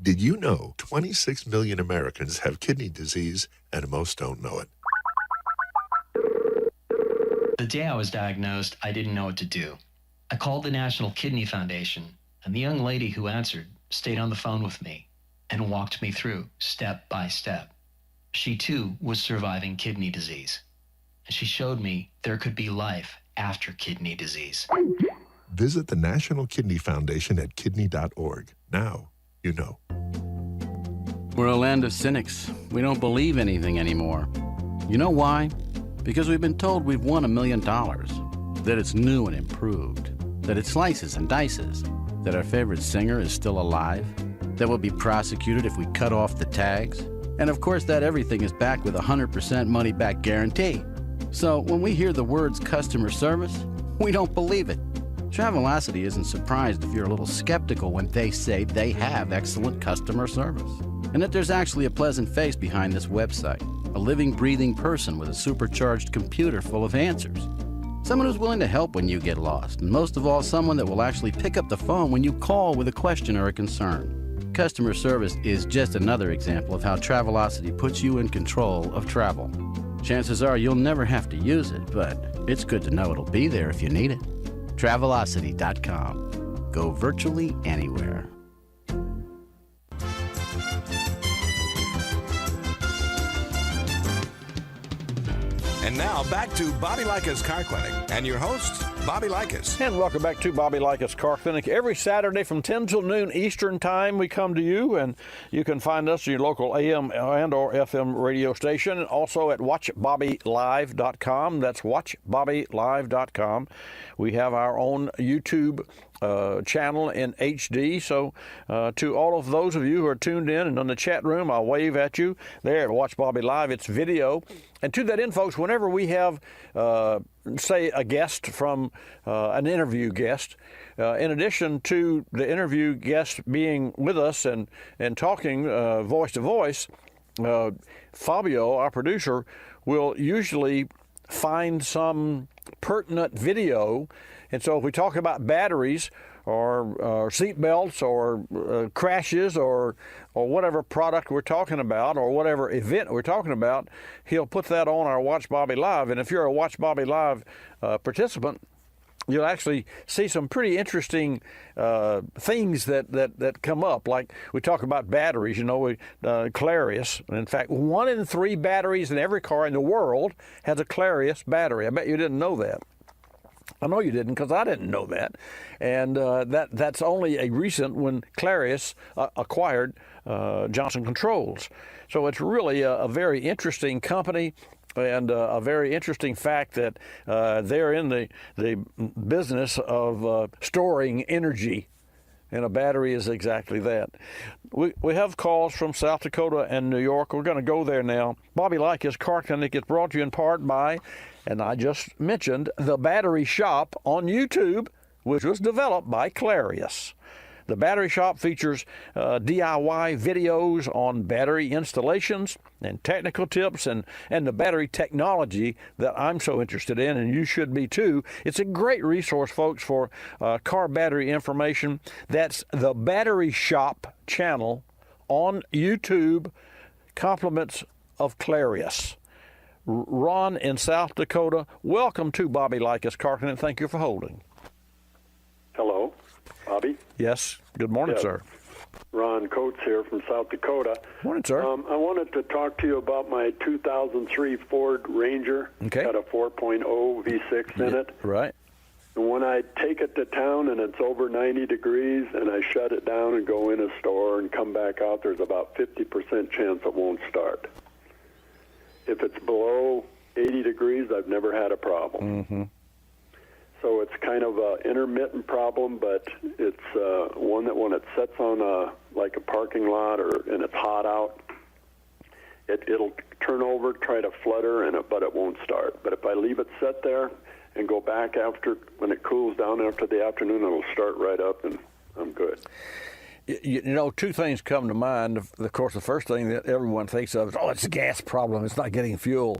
Did you know 26 million Americans have kidney disease and most don't know it? The day I was diagnosed, I didn't know what to do. I called the National Kidney Foundation, and the young lady who answered stayed on the phone with me and walked me through step by step. She too was surviving kidney disease, and she showed me there could be life after kidney disease. Visit the National Kidney Foundation at kidney.org. Now you know. We're a land of cynics. We don't believe anything anymore. You know why? Because we've been told we've won $1 million, that it's new and improved, that it slices and dices. That our favorite singer is still alive? That we'll be prosecuted if we cut off the tags? And of course that everything is backed with a 100% money-back guarantee. So when we hear the words customer service, we don't believe it. Travelocity isn't surprised if you're a little skeptical when they say they have excellent customer service. And that there's actually a pleasant face behind this website. A living, breathing person with a supercharged computer full of answers. Someone who's willing to help when you get lost. And most of all, someone that will actually pick up the phone when you call with a question or a concern. Customer service is just another example of how Travelocity puts you in control of travel. Chances are you'll never have to use it, but it's good to know it'll be there if you need it. Travelocity.com. Go virtually anywhere. And now back to Bobby Likis Car Clinic and your host, Bobby Likis. And welcome back to Bobby Likis Car Clinic. Every Saturday from 10 till noon Eastern Time, we come to you, and you can find us at your local AM and or FM radio station. Also at watchbobbylive.com. That's watchbobbylive.com. We have our own YouTube channel in HD. So to all of those of you who are tuned in and on the chat room, I'll wave at you there at Watch Bobby Live. It's video. And to that end, folks, whenever we have, say, a guest from an interview guest, in addition to the interview guest being with us and talking voice to voice, Fabio, our producer, will usually find some pertinent video. And so if we talk about batteries or seat belts or crashes or whatever product we're talking about or whatever event we're talking about, he'll put that on our Watch Bobby Live. And if you're a Watch Bobby Live participant, you'll actually see some pretty interesting things that come up. Like we talk about batteries, Clarius. In fact, 1 in 3 batteries in every car in the world has a Clarius battery. I bet you didn't know that. I know you didn't, because I didn't know that. And that's only a recent when Clarius acquired Johnson Controls. So it's really a very interesting company and a very interesting fact that they're in the business of storing energy. And a battery is exactly that. We have calls from South Dakota and New York. We're going to go there now. Bobby Likis Car Clinic is brought to you in part by, and I just mentioned, The Battery Shop on YouTube, which was developed by Clarius. The Battery Shop features DIY videos on battery installations and technical tips and the battery technology that I'm so interested in, and you should be too. It's a great resource, folks, for car battery information. That's the Battery Shop channel on YouTube, compliments of Clarius. Ron in South Dakota, welcome to Bobby Likis Car Clinic. Thank you for holding. Hello, Bobby. Yes. Good morning, sir. Ron Coates here from South Dakota. Morning, sir. I wanted to talk to you about my 2003 Ford Ranger. Okay. Got a 4.0 V6 in it. Right. And when I take it to town and it's over 90 degrees and I shut it down and go in a store and come back out, there's about 50% chance it won't start. If it's below 80 degrees, I've never had a problem. Mm-hmm. So it's kind of an intermittent problem, but it's one that when it sets on like a parking lot and it's hot out, it'll turn over, try to flutter, but it won't start. But if I leave it set there and go back after, when it cools down after the afternoon, it'll start right up and I'm good. Two things come to mind. Of course, the first thing that everyone thinks of is, it's a gas problem. It's not getting fuel.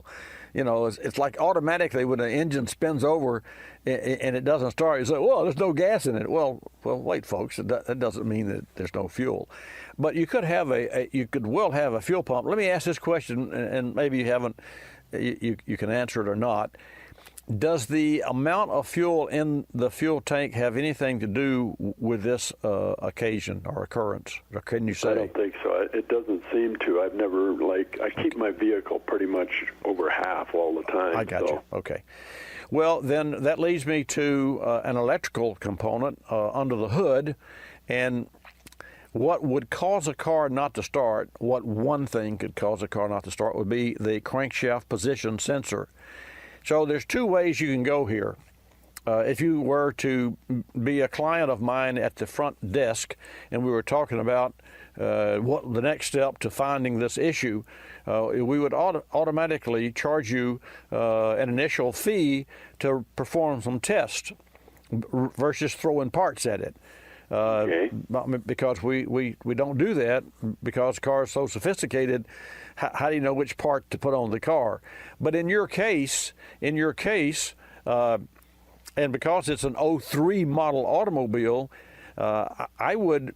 It's like automatically when the engine spins over and it doesn't start, you say, well, there's no gas in it. Well, wait, folks, that doesn't mean that there's no fuel. But you could have you could well have a fuel pump. Let me ask this question, and maybe you haven't, you can answer it or not. Does the amount of fuel in the fuel tank have anything to do with this occasion or occurrence? Or can you say? I don't think so. It doesn't seem to. I've never, I keep my vehicle pretty much over half all the time. I got you. Okay. Well, then that leads me to an electrical component under the hood. And what would cause a car not to start, what one thing could cause a car not to start would be the crankshaft position sensor. So there's 2 ways you can go here. if you were to be a client of mine at the front desk and we were talking about what the next step to finding this issue, we would automatically charge you an initial fee to perform some tests versus throwing parts at it. Because we don't do that because cars are so sophisticated. How do you know which part to put on the car? But in your case, and because it's an 03 model automobile, I would.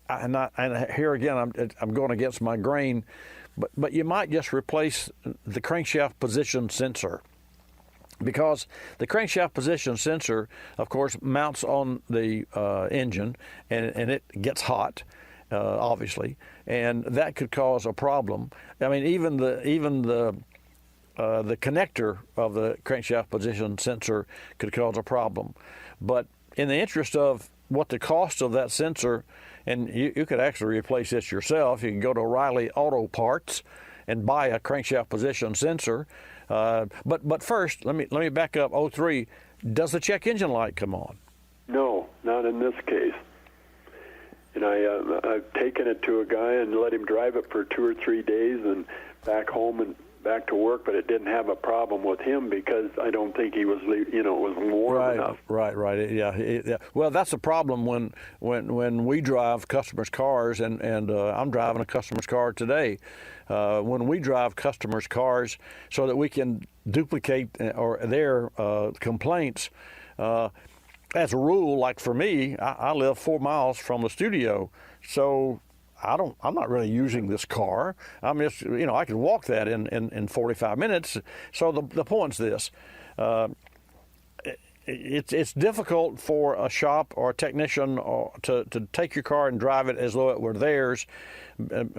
And here again, I'm going against my grain, but you might just replace the crankshaft position sensor, because the crankshaft position sensor, of course, mounts on the engine, and it gets hot, obviously, and that could cause a problem. I mean, even the connector of the crankshaft position sensor could cause a problem. But in the interest of what the cost of that sensor, and you could actually replace this yourself. You can go to O'Reilly Auto Parts and buy a crankshaft position sensor. But first, let me back up. 03, does the check engine light come on? No, not in this case. And I've taken it to a guy and let him drive it for 2 or 3 days and back home and back to work, but it didn't have a problem with him because I don't think he was, it was warm enough. Right. Yeah. Well, that's the problem when we drive customers' cars, and I'm driving a customer's car today. When we drive customers' cars so that we can duplicate their complaints, as a rule, like for me, I live 4 miles from the studio, so I'm not really using this car. I'm just, I can walk that in 45 minutes. So the point's this. It's difficult for a shop or a technician to take your car and drive it as though it were theirs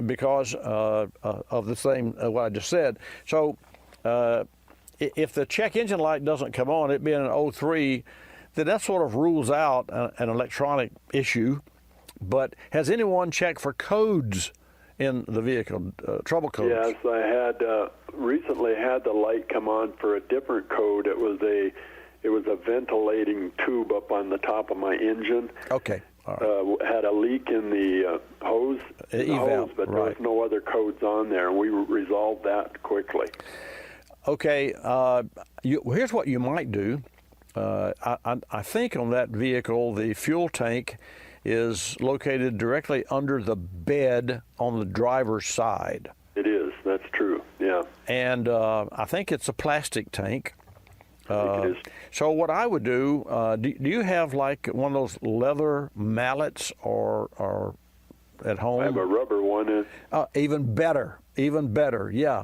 because of the same, what I just said. So if the check engine light doesn't come on, it being an 03, then that sort of rules out an electronic issue. But has anyone checked for codes in the vehicle, trouble codes? Yes, I had recently had the light come on for a different code. It was a ventilating tube up on the top of my engine. Okay. All right. Had a leak in the hose, but there was no other codes on there. We resolved that quickly. Okay. Here's what you might do. I think on that vehicle, the fuel tank is located directly under the bed on the driver's side. It is. That's true. Yeah. And I think it's a plastic tank. I think it is. So what I would do, do you have like one of those leather mallets or at home? I have a rubber one. Even better, yeah.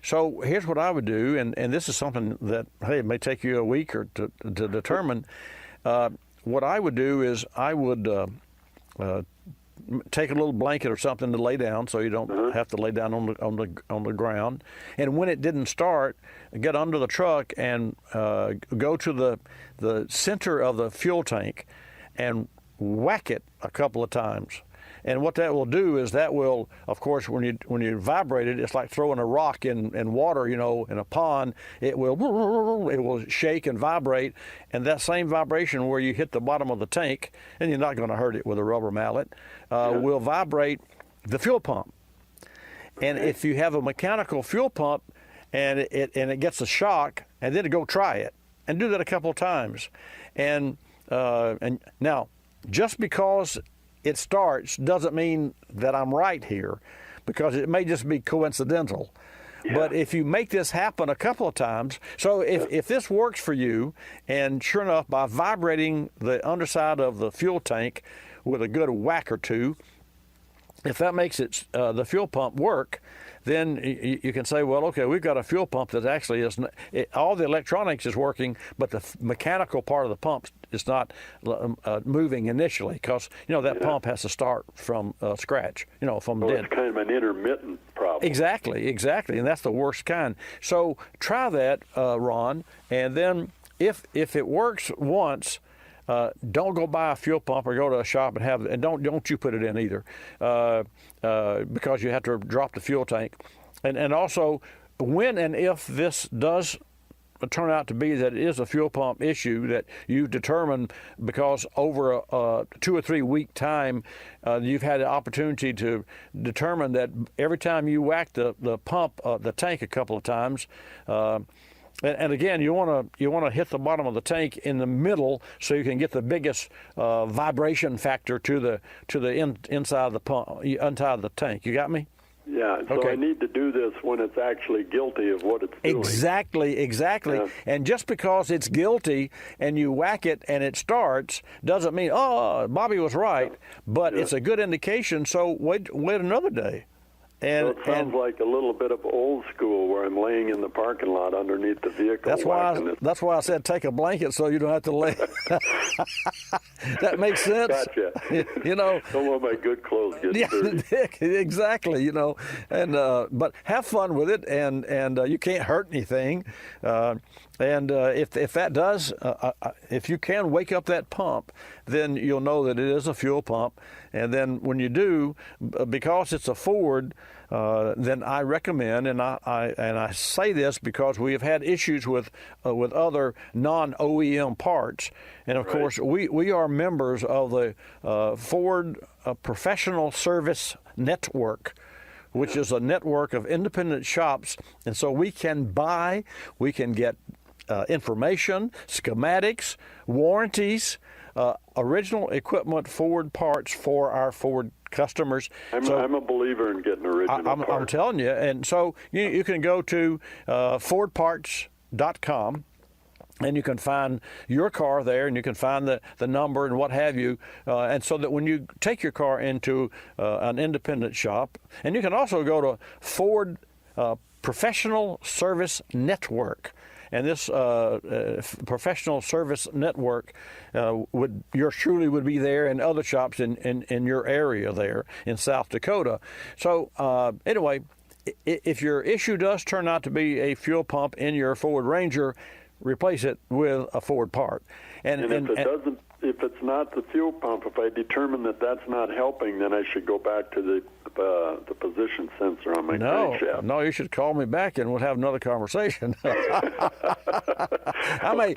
So here's what I would do, and this is something that, it may take you a week or to determine. What I would do is I would take a little blanket or something to lay down, so you don't have to lay down on the ground. And when it didn't start, get under the truck and go to the center of the fuel tank and whack it a couple of times. And what that will do is that will, of course, when you vibrate it, it's like throwing a rock in water, in a pond. It will shake and vibrate, and that same vibration where you hit the bottom of the tank, and you're not going to hurt it with a rubber mallet, will vibrate the fuel pump. And if you have a mechanical fuel pump and it gets a shock, and then go try it and do that a couple of times, and now just because it starts doesn't mean that I'm right here, because it may just be coincidental. Yeah. But if you make this happen a couple of times, so if this works for you, and sure enough, by vibrating the underside of the fuel tank with a good whack or two, if that makes it the fuel pump work, then you can say, well, okay, we've got a fuel pump that actually is all the electronics is working, but the mechanical part of the pump is not moving initially, because that pump has to start from scratch, from dead. It's kind of an intermittent problem. Exactly, and that's the worst kind. So try that, Ron, and then if it works once, don't go buy a fuel pump or go to a shop and have it, and don't you put it in either, because you have to drop the fuel tank. And also, when and if this does turn out to be that it is a fuel pump issue that you've determined because over a 2 or 3 week time, you've had the opportunity to determine that every time you whack the pump, the tank a couple of times, and again, you want to hit the bottom of the tank in the middle so you can get the biggest vibration factor to the inside of the pump, inside of the tank. You got me? Yeah, so Okay. I need to do this when it's actually guilty of what it's doing. Exactly. Yeah. And just because it's guilty and you whack it and it starts doesn't mean, oh, Bobby was right, but it's a good indication, so wait another day. And, So it sounds like a little bit of old school where I'm laying in the parking lot underneath the vehicle. That's why I said take a blanket so you don't have to lay. That makes sense. Gotcha. You know. Don't want my good clothes get dirty. Exactly. You know, and but have fun with it, and you can't hurt anything. If that does, if you can wake up that pump, then you'll know that it is a fuel pump. And then when you do, because it's a Ford, then I recommend, and I say this because we have had issues with other non-OEM parts, and of course we are members of the Ford Professional Service Network, which is a network of independent shops, and so we can get information, schematics, warranties, original equipment Ford parts for our Ford customers. I'm a believer in getting original parts. I'm telling you. And so you can go to fordparts.com, and you can find your car there, and you can find the number and what have you. And so that when you take your car into an independent shop, and you can also go to Ford Professional Service Network. And this professional service network yours truly would be there, and other shops in your area there in South Dakota. So anyway, if your issue does turn out to be a fuel pump in your Ford Ranger, replace it with a Ford part. And if it's not the fuel pump, if I determine that that's not helping, then I should go back to the position sensor on my crankshaft. No, you should call me back and we'll have another conversation. I may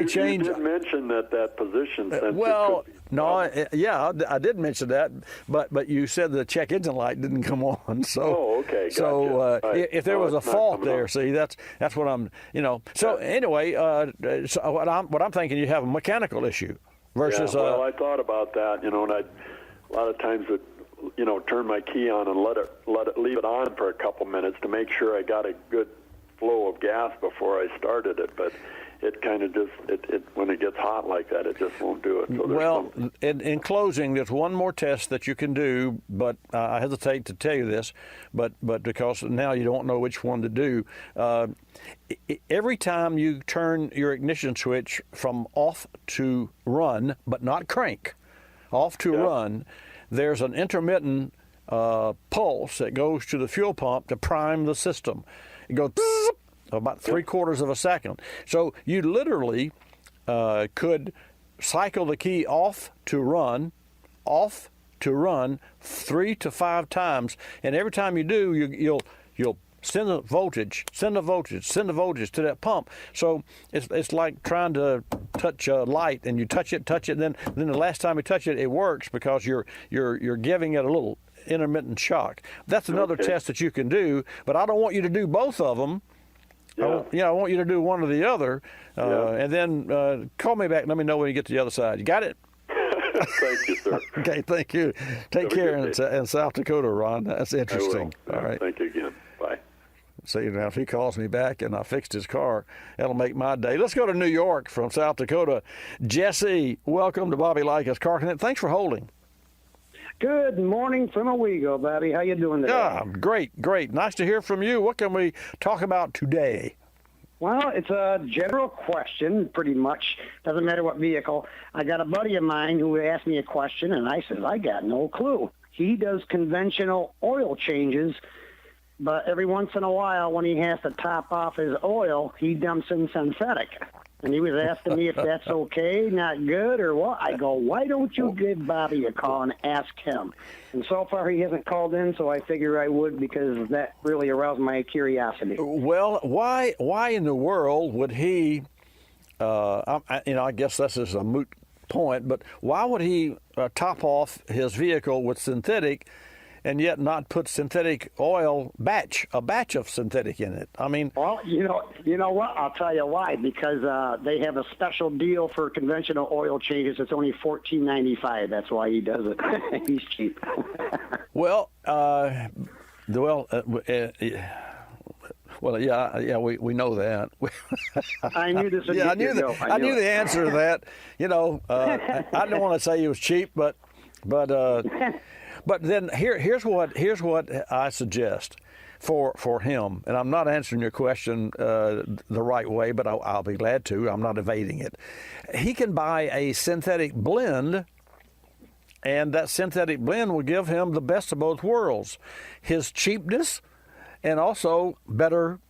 change. You did mention that position sensor. Well, no, I did mention that, but you said the check engine light didn't come on. So, okay, gotcha. So if there was a fault there, up. see, that's what I'm, So anyway, so what I'm thinking, you have a mechanical issue versus. Yeah, well, I thought about that, and a lot of times would, turn my key on and leave it on for a couple minutes to make sure I got a good flow of gas before I started it, but it kind of just when it gets hot like that, it just won't do it. So well, in closing, there's one more test that you can do, but I hesitate to tell you this, but because now you don't know which one to do. Every time you turn your ignition switch from off to run, but not crank, off to run, there's an intermittent pulse that goes to the fuel pump to prime the system. It goes about 3/4 of a second. So you literally could cycle the key off to run 3 to 5 times, and every time you do, you'll send the voltage to that pump. So it's like trying to touch a light, and you touch it, then the last time you touch it, it works because you're giving it a little intermittent shock. That's another test that you can do, but I don't want you to do both of them. I want you to do one or the other, and then call me back and let me know when you get to the other side. You got it? Thank you, sir. Okay, thank you. Take care in South Dakota, Ron. That's interesting. I will. All right. Thank you again. Bye. See, now if he calls me back and I fixed his car, that'll make my day. Let's go to New York from South Dakota. Jesse, welcome to Bobby Likis Car Connect. Thanks for holding. Good morning from Owego, Bobby. How you doing today? Yeah, great. Nice to hear from you. What can we talk about today? Well, it's a general question, pretty much. Doesn't matter what vehicle. I got a buddy of mine who asked me a question, and I said, I got no clue. He does conventional oil changes, but every once in a while when he has to top off his oil, he dumps in synthetic. And he was asking me if that's okay, not good, or what. I go, why don't you give Bobby a call and ask him? And so far he hasn't called in, so I figure I would because that really aroused my curiosity. Well, why in the world would he, I guess this is a moot point, but why would he top off his vehicle with synthetic and yet not put synthetic oil a batch of synthetic in it? I mean, well, you know what? I'll tell you why. Because they have a special deal for conventional oil changes. It's only $14.95. That's why he does it. He's cheap. Well, we know that. I knew this. Yeah, I knew the answer to that. I don't want to say he was cheap, but then here's what I suggest for him, and I'm not answering your question the right way, but I'll be glad to. I'm not evading it. He can buy a synthetic blend, and that synthetic blend will give him the best of both worlds: his cheapness and also better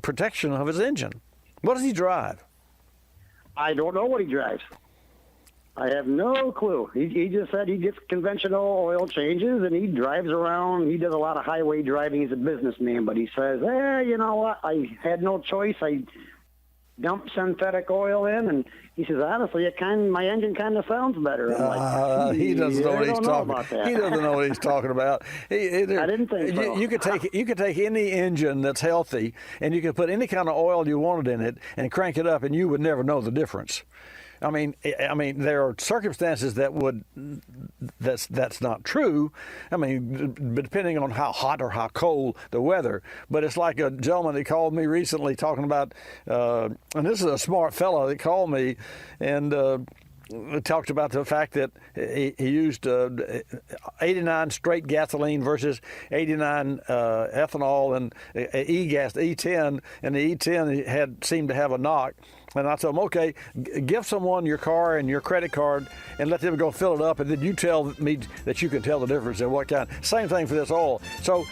protection of his engine. What does he drive? I don't know what he drives. I have no clue. He just said he gets conventional oil changes and he drives around. He does a lot of highway driving. He's a businessman, but he says, you know what? I had no choice. I dumped synthetic oil in, and he says, honestly, my engine kind of sounds better. I'm like, he doesn't know what he's talking about. He doesn't know what he's talking about. I didn't think so. You could take any engine that's healthy, and you could put any kind of oil you wanted in it and crank it up, and you would never know the difference. I mean, there are circumstances that's not true. I mean, depending on how hot or how cold the weather. But it's like a gentleman that called me recently talking about, and this is a smart fellow that called me, and talked about the fact that he used 89 straight gasoline versus 89 ethanol and E-gas, E10, and the E10 seemed to have a knock. And I told him, okay, give someone your car and your credit card and let them go fill it up, and then you tell me that you can tell the difference in what kind. Same thing for this oil. So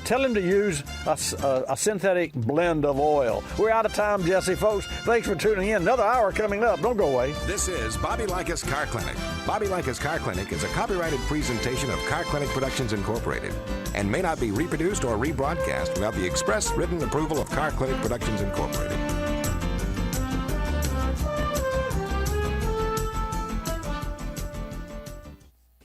tell him to use a synthetic blend of oil. We're out of time, Jesse, folks. Thanks for tuning in. Another hour coming up. Don't go away. This is Bobby Likis Car Clinic. Bobby Likis Car Clinic is a copyrighted presentation of Car Clinic Productions Incorporated and may not be reproduced or rebroadcast without the express written approval of Car Clinic Productions Incorporated.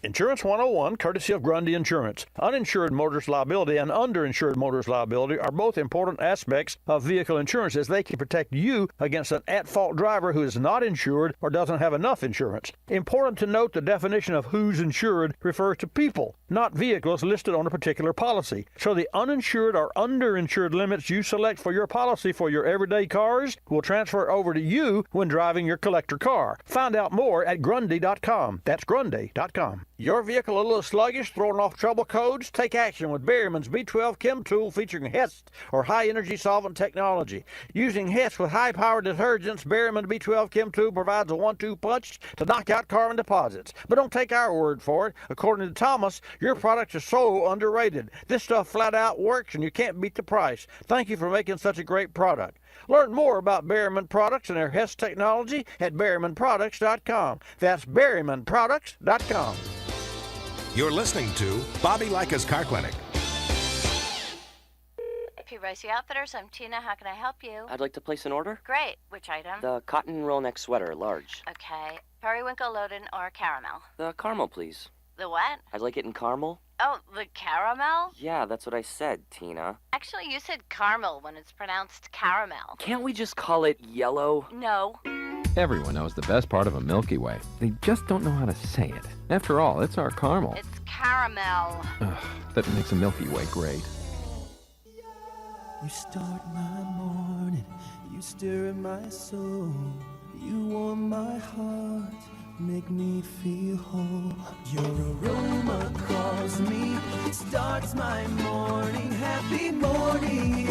Insurance 101, courtesy of Grundy Insurance. Uninsured motorist liability and underinsured motorist liability are both important aspects of vehicle insurance, as they can protect you against an at-fault driver who is not insured or doesn't have enough insurance. Important to note, the definition of who's insured refers to people, not vehicles listed on a particular policy. So the uninsured or underinsured limits you select for your policy for your everyday cars will transfer over to you when driving your collector car. Find out more at Grundy.com. That's Grundy.com. Your vehicle a little sluggish, throwing off trouble codes? Take action with Berryman's B12 Chem Tool featuring HEST, or high-energy solvent technology. Using HEST with high-powered detergents, Berryman's B12 Chem Tool provides a 1-2 punch to knock out carbon deposits. But don't take our word for it. According to Thomas, your products are so underrated. This stuff flat out works, and you can't beat the price. Thank you for making such a great product. Learn more about Berryman products and their HEST technology at BerrymanProducts.com. That's BerrymanProducts.com. You're listening to Bobby Likis Car Clinic. P. Ricey Outfitters, I'm Tina. How can I help you? I'd like to place an order. Great. Which item? The cotton roll neck sweater, large. Okay. Periwinkle, Loden, or caramel? The caramel, please. The what? I'd like it in caramel. Oh, the caramel? Yeah, that's what I said, Tina. Actually, you said caramel when it's pronounced caramel. Can't we just call it yellow? No. Everyone knows the best part of a Milky Way. They just don't know how to say it. After all, it's our caramel. It's caramel. Ugh, that makes a Milky Way great. You start my morning, you stir in my soul, you warm my heart, make me feel whole. Your aroma calls me, starts my morning, happy morning.